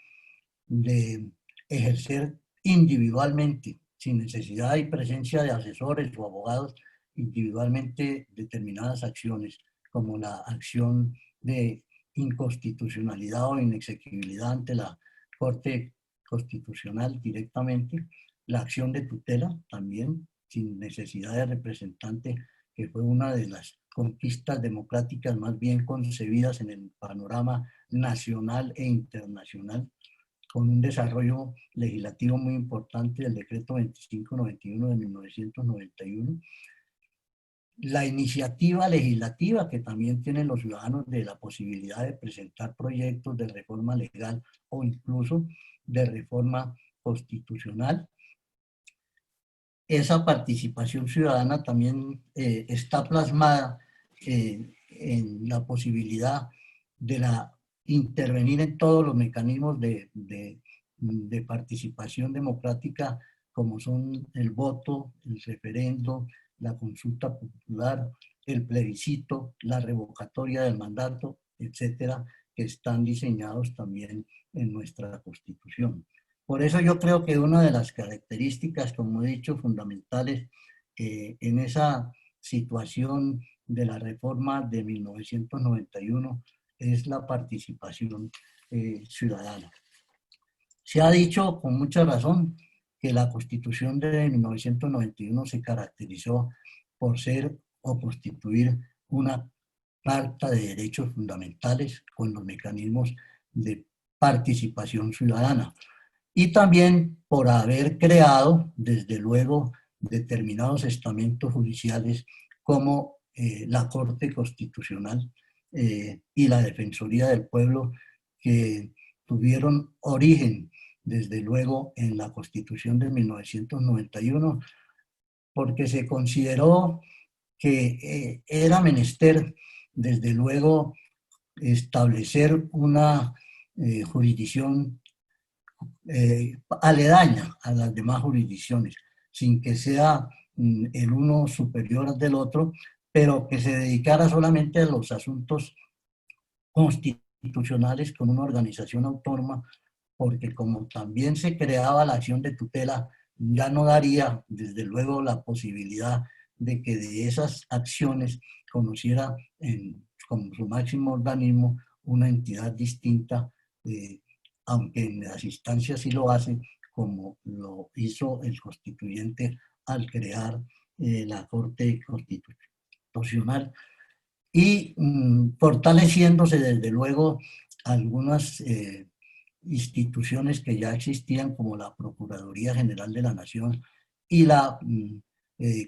de ejercer individualmente, sin necesidad y presencia de asesores o abogados, individualmente determinadas acciones, como la acción de inconstitucionalidad o inexequibilidad ante la Corte Constitucional directamente, la acción de tutela también, sin necesidad de representante, que fue una de las conquistas democráticas más bien concebidas en el panorama nacional e internacional, con un desarrollo legislativo muy importante del decreto 2591 de 1991. La iniciativa legislativa que también tienen los ciudadanos de la posibilidad de presentar proyectos de reforma legal o incluso de reforma constitucional. Esa participación ciudadana también está plasmada en la posibilidad de intervenir en todos los mecanismos de participación democrática, como son el voto, el referendo, la consulta popular, el plebiscito, la revocatoria del mandato, etcétera, que están diseñados también en nuestra Constitución. Por eso yo creo que una de las características, como he dicho, fundamentales en esa situación de la reforma de 1991 es la participación ciudadana. Se ha dicho con mucha razón que la Constitución de 1991 se caracterizó por ser o constituir una Carta de Derechos Fundamentales con los mecanismos de participación ciudadana, y también por haber creado, desde luego, determinados estamentos judiciales como la Corte Constitucional y la Defensoría del Pueblo, que tuvieron origen, desde luego, en la Constitución de 1991, porque se consideró que era menester, desde luego, establecer una jurisdicción aledaña a las demás jurisdicciones, sin que sea el uno superior del otro, pero que se dedicara solamente a los asuntos constitucionales constitucionales con una organización autónoma, porque como también se creaba la acción de tutela, ya no daría, desde luego, la posibilidad de que de esas acciones conociera como su máximo organismo una entidad distinta, aunque en las instancias sí lo hace, como lo hizo el constituyente al crear la Corte Constitucional, y fortaleciéndose desde luego algunas instituciones que ya existían, como la Procuraduría General de la Nación y la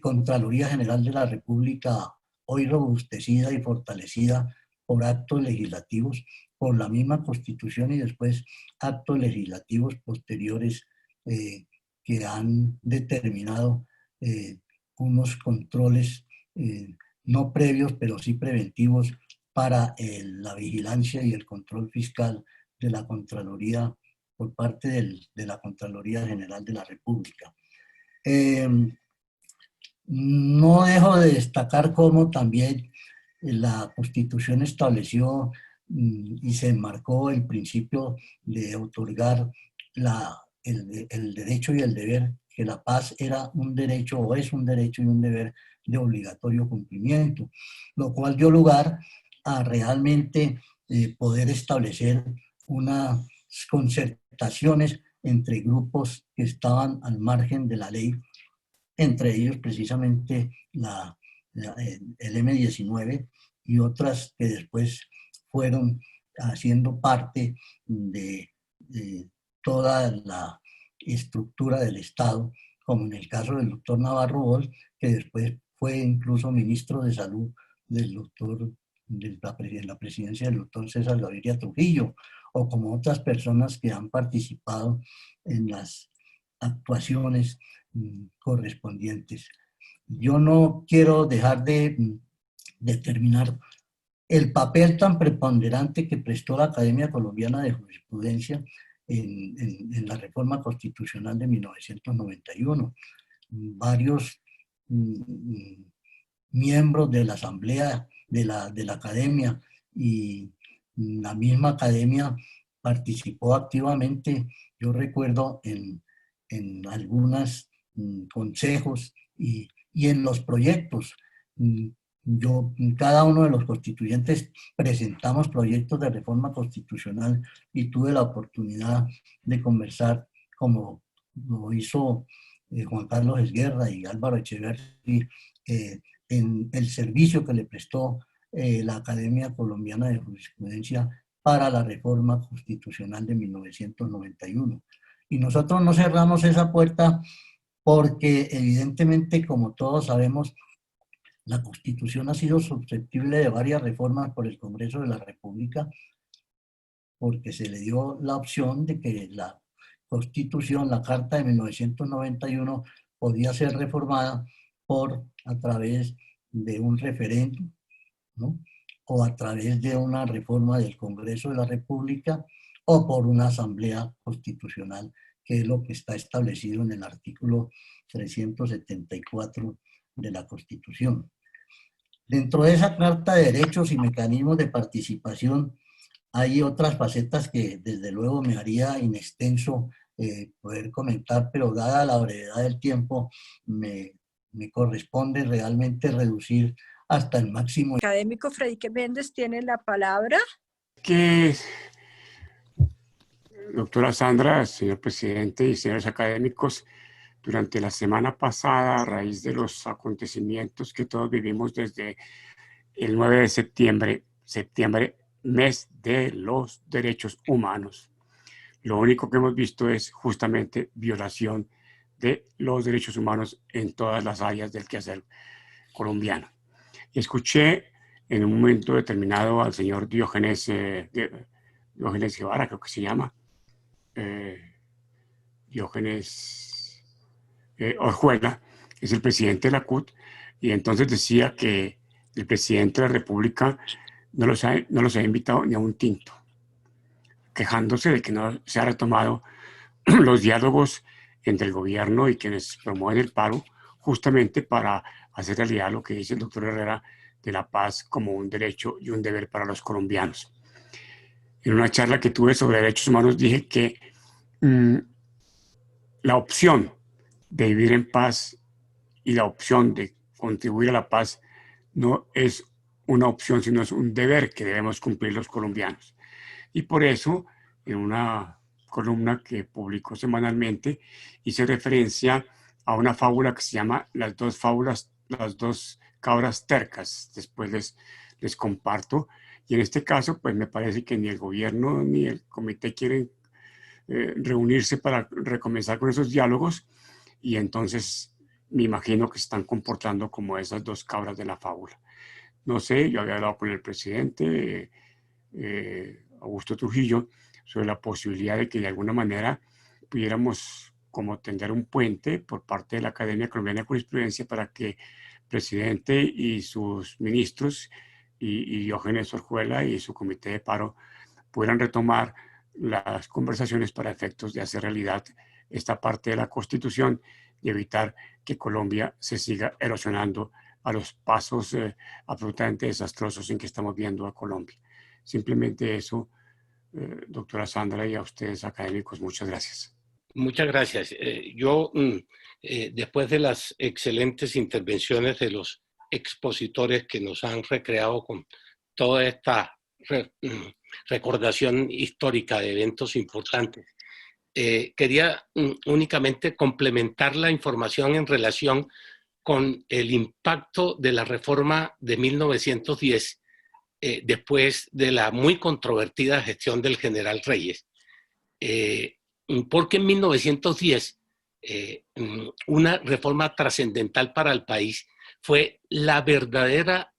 Contraloría General de la República, hoy robustecida y fortalecida por actos legislativos, por la misma Constitución, y después actos legislativos posteriores que han determinado unos controles no previos, pero sí preventivos para la vigilancia y el control fiscal de la Contraloría por parte de la Contraloría General de la República. No dejo de destacar cómo también la Constitución estableció y se enmarcó el principio de otorgar el derecho y el deber, que la paz era un derecho o es un derecho y un deber de obligatorio cumplimiento, lo cual dio lugar a realmente poder establecer unas concertaciones entre grupos que estaban al margen de la ley, entre ellos precisamente el M-19 y otras que después fueron haciendo parte de toda la estructura del Estado, como en el caso del doctor Navarro Bosch, que después fue incluso ministro de Salud de la presidencia del doctor César Gaviria Trujillo, o como otras personas que han participado en las actuaciones correspondientes. Yo no quiero dejar de terminar el papel tan preponderante que prestó la Academia Colombiana de Jurisprudencia en la reforma constitucional de 1991. Varios miembros de la Asamblea, de la Academia, y la misma Academia participó activamente, yo recuerdo, en algunos consejos y en los proyectos. Cada uno de los constituyentes presentamos proyectos de reforma constitucional y tuve la oportunidad de conversar, como lo hizo Juan Carlos Esguerra y Álvaro Echeverri, en el servicio que le prestó la Academia Colombiana de Jurisprudencia para la reforma constitucional de 1991. Y nosotros no cerramos esa puerta porque evidentemente, como todos sabemos, la Constitución ha sido susceptible de varias reformas por el Congreso de la República, porque se le dio la opción de que la Constitución, la Carta de 1991, podía ser reformada a través de un referéndum, ¿no? O a través de una reforma del Congreso de la República, o por una asamblea constitucional, que es lo que está establecido en el artículo 374 de la Constitución. Dentro de esa Carta de Derechos y Mecanismos de Participación hay otras facetas que desde luego me haría inextenso poder comentar, pero dada la brevedad del tiempo me corresponde realmente reducir hasta el máximo. Académico Frederique Méndez tiene la palabra. Doctora Sandra, señor presidente y señores académicos, durante la semana pasada, a raíz de los acontecimientos que todos vivimos desde el 9 de septiembre, mes de los derechos humanos, lo único que hemos visto es justamente violación de los derechos humanos en todas las áreas del quehacer colombiano. Escuché en un momento determinado al señor Diógenes Guevara, creo que se llama, Diógenes Orjuela, es el presidente de la CUT, y entonces decía que el presidente de la República no los ha invitado ni a un tinto, quejándose de que no se han retomado los diálogos entre el gobierno y quienes promueven el paro, justamente para hacer realidad lo que dice el doctor Herrera de la paz como un derecho y un deber para los colombianos. En una charla que tuve sobre derechos humanos dije que la opción de vivir en paz y la opción de contribuir a la paz no es una opción, sino es un deber que debemos cumplir los colombianos. Y por eso, en una columna que publicó semanalmente, hice referencia a una fábula que se llama Las dos cabras tercas. Después les comparto. Y en este caso, pues me parece que ni el gobierno ni el comité quieren reunirse para recomenzar con esos diálogos, y entonces me imagino que se están comportando como esas dos cabras de la fábula. No sé, yo había hablado con el presidente Augusto Trujillo sobre la posibilidad de que de alguna manera pudiéramos como tender un puente por parte de la Academia Colombiana de Jurisprudencia para que el presidente y sus ministros y Diógenes Orjuela y su comité de paro pudieran retomar las conversaciones para efectos de hacer realidad esta parte de la Constitución y evitar que Colombia se siga erosionando a los pasos absolutamente desastrosos en que estamos viendo a Colombia. Simplemente eso, doctora Sandra, y a ustedes académicos, muchas gracias. Muchas gracias. Después de las excelentes intervenciones de los expositores que nos han recreado con toda esta recordación histórica de eventos importantes, quería únicamente complementar la información en relación con el impacto de la reforma de 1910 después de la muy controvertida gestión del general Reyes. Porque en 1910 una reforma trascendental para el país fue la verdadera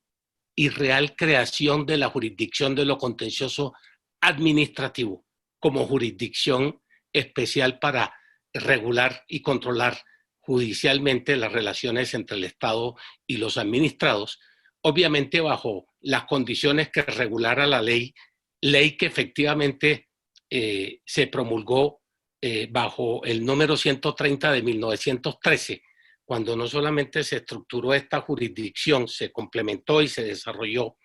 y real creación de la jurisdicción de lo contencioso administrativo como jurisdicción especial para regular y controlar judicialmente las relaciones entre el Estado y los administrados, obviamente bajo las condiciones que regulara la ley que efectivamente se promulgó bajo el número 130 de 1913, cuando no solamente se estructuró esta jurisdicción, se complementó y se desarrolló,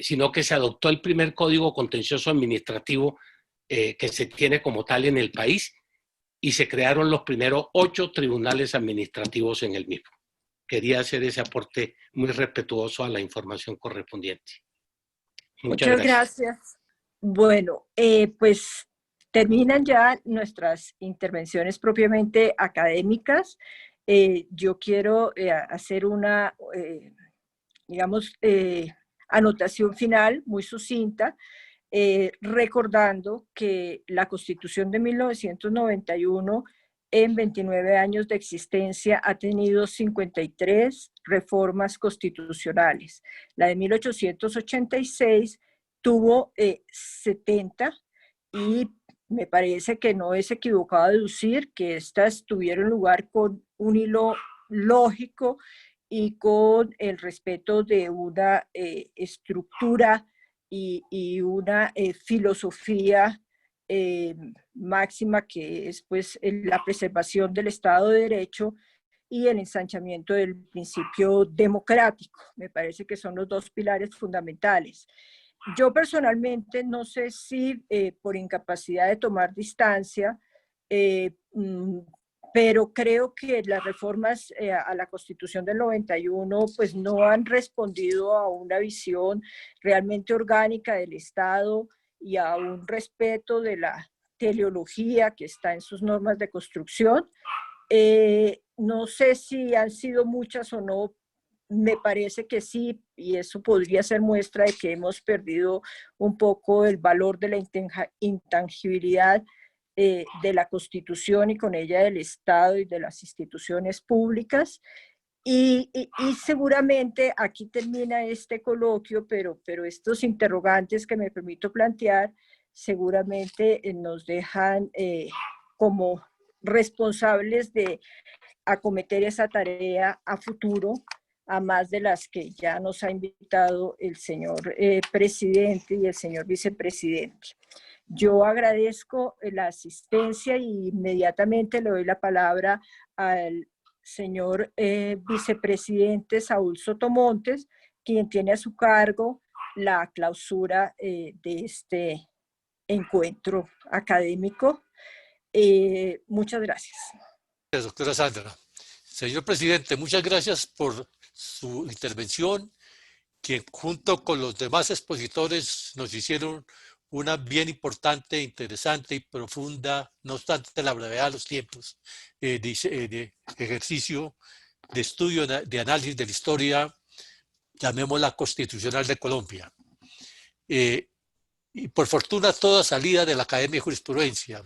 sino que se adoptó el primer código contencioso administrativo que se tiene como tal en el país, y se crearon los primeros 8 tribunales administrativos en el mismo. Quería hacer ese aporte muy respetuoso a la información correspondiente. Muchas gracias. Bueno, pues terminan ya nuestras intervenciones propiamente académicas. Yo quiero hacer una, digamos, anotación final muy sucinta, recordando que la Constitución de 1991, en 29 años de existencia, ha tenido 53 reformas constitucionales. La de 1886 tuvo 70, y me parece que no es equivocado deducir que estas tuvieron lugar con un hilo lógico y con el respeto de una estructura y una filosofía máxima, que es pues la preservación del Estado de Derecho y el ensanchamiento del principio democrático. Me parece que son los dos pilares fundamentales. Yo personalmente no sé si por incapacidad de tomar distancia, pero creo que las reformas a la Constitución del 91 pues no han respondido a una visión realmente orgánica del Estado y a un respeto de la teleología que está en sus normas de construcción. No sé si han sido muchas o no. Me parece que sí, y eso podría ser muestra de que hemos perdido un poco el valor de la intangibilidad de la Constitución y con ella del Estado y de las instituciones públicas. Y seguramente aquí termina este coloquio, pero estos interrogantes que me permito plantear seguramente nos dejan como responsables de acometer esa tarea a futuro, a más de las que ya nos ha invitado el señor presidente y el señor vicepresidente. Yo agradezco la asistencia y inmediatamente le doy la palabra al señor vicepresidente Saúl Sotomontes, quien tiene a su cargo la clausura de este encuentro académico. Muchas gracias. Gracias, doctora Sandra. Señor presidente, muchas gracias por su intervención, que junto con los demás expositores nos hicieron una bien importante, interesante y profunda, no obstante la brevedad de los tiempos, de ejercicio, de estudio, de análisis de la historia, llamémosla constitucional de Colombia. Y por fortuna toda salida de la Academia de Jurisprudencia.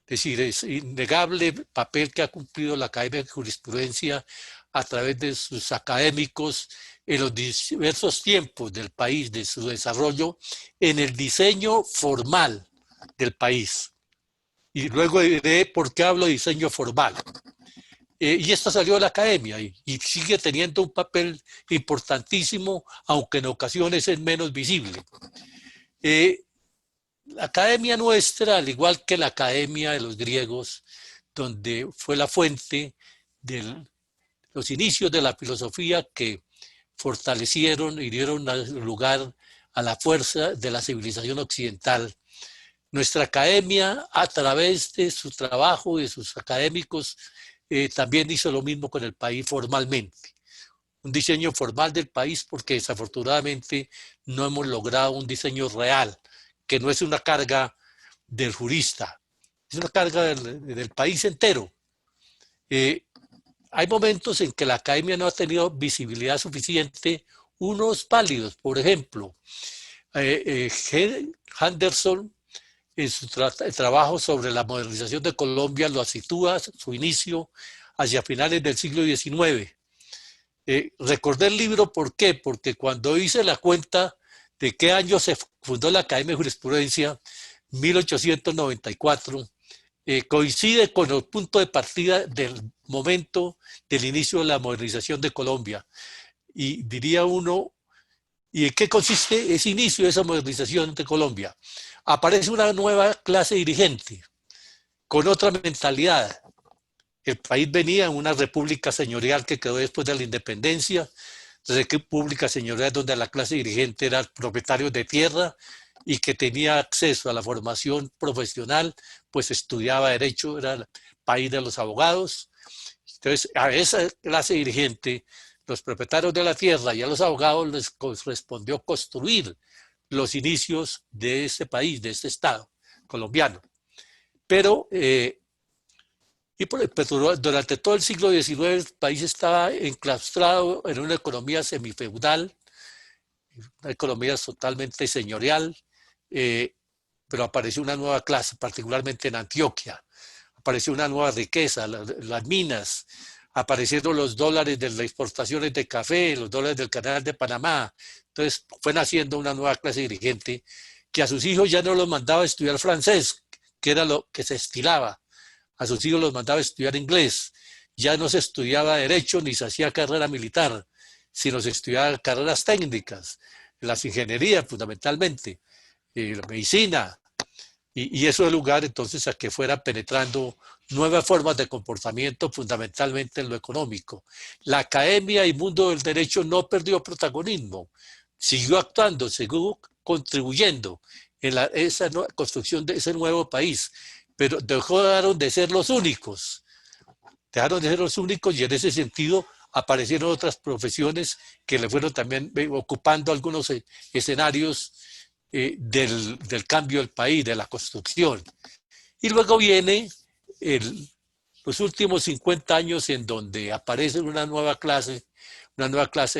Es decir, es innegable el papel que ha cumplido la Academia de Jurisprudencia a través de sus académicos en los diversos tiempos del país, de su desarrollo, en el diseño formal del país. Y luego diré por qué hablo de diseño formal. Y esto salió de la Academia y sigue teniendo un papel importantísimo, aunque en ocasiones es menos visible. La Academia nuestra, al igual que la Academia de los griegos, donde fue la fuente de los inicios de la filosofía que fortalecieron y dieron lugar a la fuerza de la civilización occidental. Nuestra academia, a través de su trabajo y de sus académicos, también hizo lo mismo con el país formalmente. Un diseño formal del país, porque desafortunadamente no hemos logrado un diseño real, que no es una carga del jurista, es una carga del país entero. Hay momentos en que la academia no ha tenido visibilidad suficiente, unos válidos, por ejemplo, Henderson, en su trabajo sobre la modernización de Colombia, lo sitúa su inicio hacia finales del siglo XIX. Recordé el libro, ¿por qué? Porque cuando hice la cuenta de qué año se fundó la Academia de Jurisprudencia, 1894, coincide con el punto de partida del momento del inicio de la modernización de Colombia. Y diría uno, ¿y en qué consiste ese inicio de esa modernización de Colombia? Aparece una nueva clase dirigente, con otra mentalidad. El país venía en una república señorial que quedó después de la independencia, república señorial donde la clase dirigente era propietario de tierra y que tenía acceso a la formación profesional, pues estudiaba derecho, era el país de los abogados. Entonces, a esa clase dirigente, los propietarios de la tierra y a los abogados les correspondió construir los inicios de este país, de este Estado colombiano. Pero durante todo el siglo XIX el país estaba enclaustrado en una economía semifeudal, una economía totalmente señorial, pero apareció una nueva clase, particularmente en Antioquia. Apareció una nueva riqueza, las minas, aparecieron los dólares de las exportaciones de café, los dólares del canal de Panamá. Entonces fue naciendo una nueva clase dirigente que a sus hijos ya no los mandaba a estudiar francés, que era lo que se estilaba. A sus hijos los mandaba a estudiar inglés. Ya no se estudiaba derecho ni se hacía carrera militar, sino se estudiaban carreras técnicas, las ingenierías fundamentalmente, la medicina. Y eso dio lugar entonces a que fuera penetrando nuevas formas de comportamiento, fundamentalmente en lo económico. La academia y el mundo del derecho no perdió protagonismo, siguió actuando, siguió contribuyendo en esa construcción de ese nuevo país, pero dejaron de ser los únicos. Dejaron de ser los únicos y en ese sentido aparecieron otras profesiones que le fueron también ocupando algunos escenarios del cambio del país, de la construcción. Y luego viene los últimos 50 años en donde aparece una nueva clase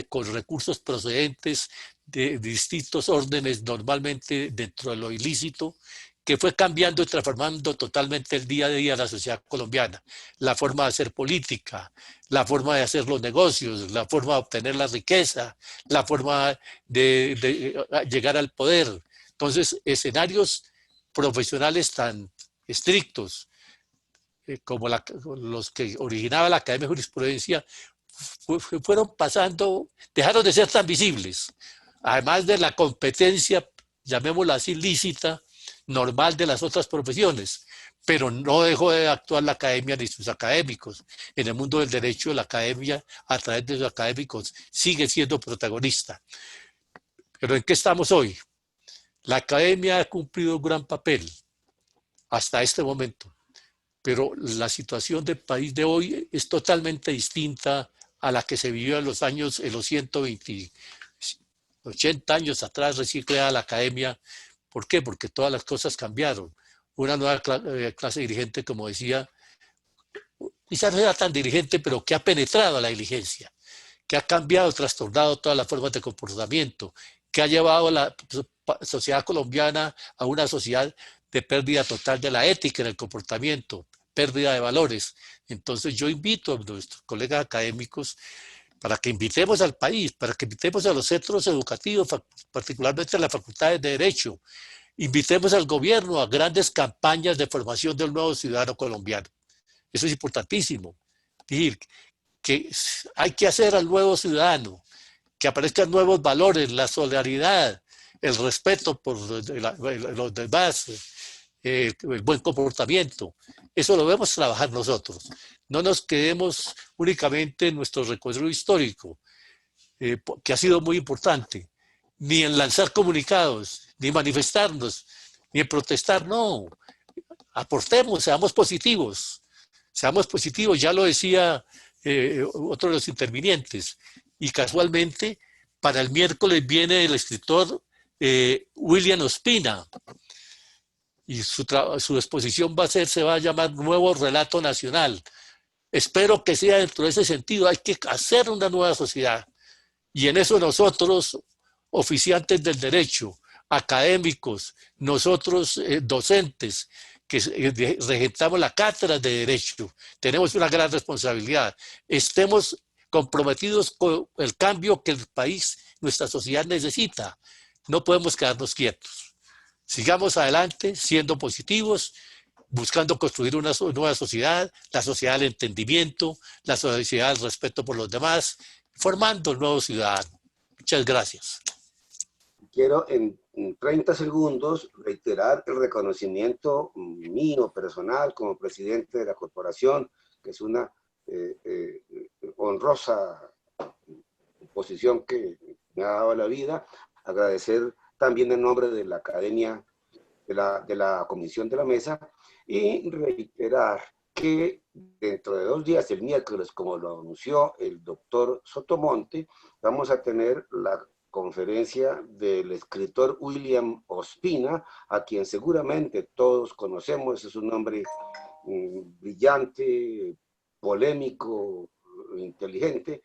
con recursos procedentes de distintos órdenes, normalmente dentro de lo ilícito, que fue cambiando y transformando totalmente el día a día de la sociedad colombiana. La forma de hacer política, la forma de hacer los negocios, la forma de obtener la riqueza, la forma de llegar al poder. Entonces, escenarios profesionales tan estrictos como los que originaba la Academia de Jurisprudencia fueron pasando, dejaron de ser tan visibles. Además de la competencia, llamémosla así, lícita, normal de las otras profesiones, pero no dejó de actuar la academia ni sus académicos. En el mundo del derecho, la academia, a través de sus académicos, sigue siendo protagonista. Pero ¿en qué estamos hoy? La academia ha cumplido un gran papel hasta este momento, pero la situación del país de hoy es totalmente distinta a la que se vivió en los 120, 80 años atrás, recién creada la academia. ¿Por qué? Porque todas las cosas cambiaron. Una nueva clase dirigente, como decía, quizás no era tan dirigente, pero que ha penetrado a la diligencia, que ha cambiado, trastornado todas las formas de comportamiento, que ha llevado a la sociedad colombiana a una sociedad de pérdida total de la ética en el comportamiento, pérdida de valores. Entonces yo invito a nuestros colegas académicos para que invitemos al país, para que invitemos a los centros educativos, particularmente a las facultades de Derecho, invitemos al gobierno a grandes campañas de formación del nuevo ciudadano colombiano. Eso es importantísimo. Es decir, que hay que hacer al nuevo ciudadano, que aparezcan nuevos valores, la solidaridad, el respeto por los demás, el buen comportamiento. Eso lo debemos trabajar nosotros. No nos quedemos únicamente en nuestro recorrido histórico, que ha sido muy importante, ni en lanzar comunicados, ni manifestarnos, ni en protestar, no. Aportemos, seamos positivos. Seamos positivos, ya lo decía otro de los intervinientes. Y casualmente, para el miércoles viene el escritor William Ospina. Y su exposición se va a llamar Nuevo Relato Nacional. Espero que sea dentro de ese sentido. Hay que hacer una nueva sociedad. Y en eso nosotros, oficiantes del derecho, académicos, nosotros docentes, que regentamos la cátedra de Derecho, tenemos una gran responsabilidad. Estemos comprometidos con el cambio que el país, nuestra sociedad necesita. No podemos quedarnos quietos. Sigamos adelante, siendo positivos, buscando construir una nueva sociedad, la sociedad del entendimiento, la sociedad del respeto por los demás, formando el nuevo ciudadano. Muchas gracias. Quiero en 30 segundos reiterar el reconocimiento mío personal como presidente de la corporación, que es una honrosa posición que me ha dado la vida. Agradecer también en nombre de la academia, de la comisión de la mesa, y reiterar que dentro de 2 días, el miércoles, como lo anunció el doctor Sotomonte, vamos a tener la conferencia del escritor William Ospina, a quien seguramente todos conocemos. Es un hombre brillante, polémico, inteligente,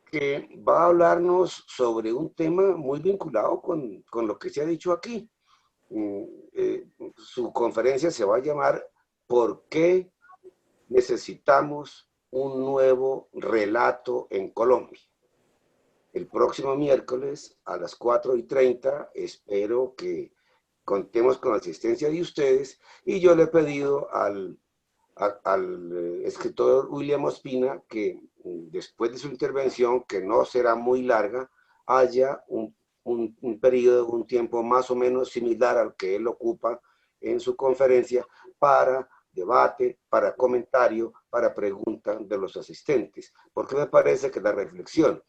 que va a hablarnos sobre un tema muy vinculado con lo que se ha dicho aquí. Su conferencia se va a llamar ¿Por qué necesitamos un nuevo relato en Colombia? El próximo miércoles a las 4:30 espero que contemos con la asistencia de ustedes, y yo le he pedido al escritor William Ospina que después de su intervención, que no será muy larga, haya un periodo, un tiempo más o menos similar al que él ocupa en su conferencia para debate, para comentario, para pregunta de los asistentes, porque me parece que la reflexión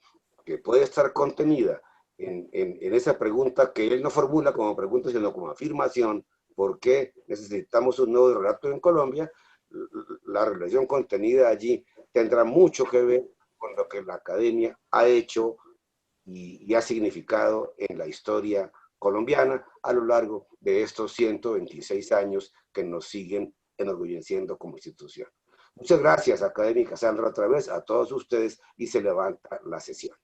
que puede estar contenida en esa pregunta que él no formula como pregunta, sino como afirmación, ¿por qué necesitamos un nuevo relato en Colombia? La reflexión contenida allí tendrá mucho que ver con lo que la academia ha hecho y ha significado en la historia colombiana a lo largo de estos 126 años que nos siguen enorgulleciendo como institución. Muchas gracias, académica Sandra, otra vez a todos ustedes, y se levanta la sesión.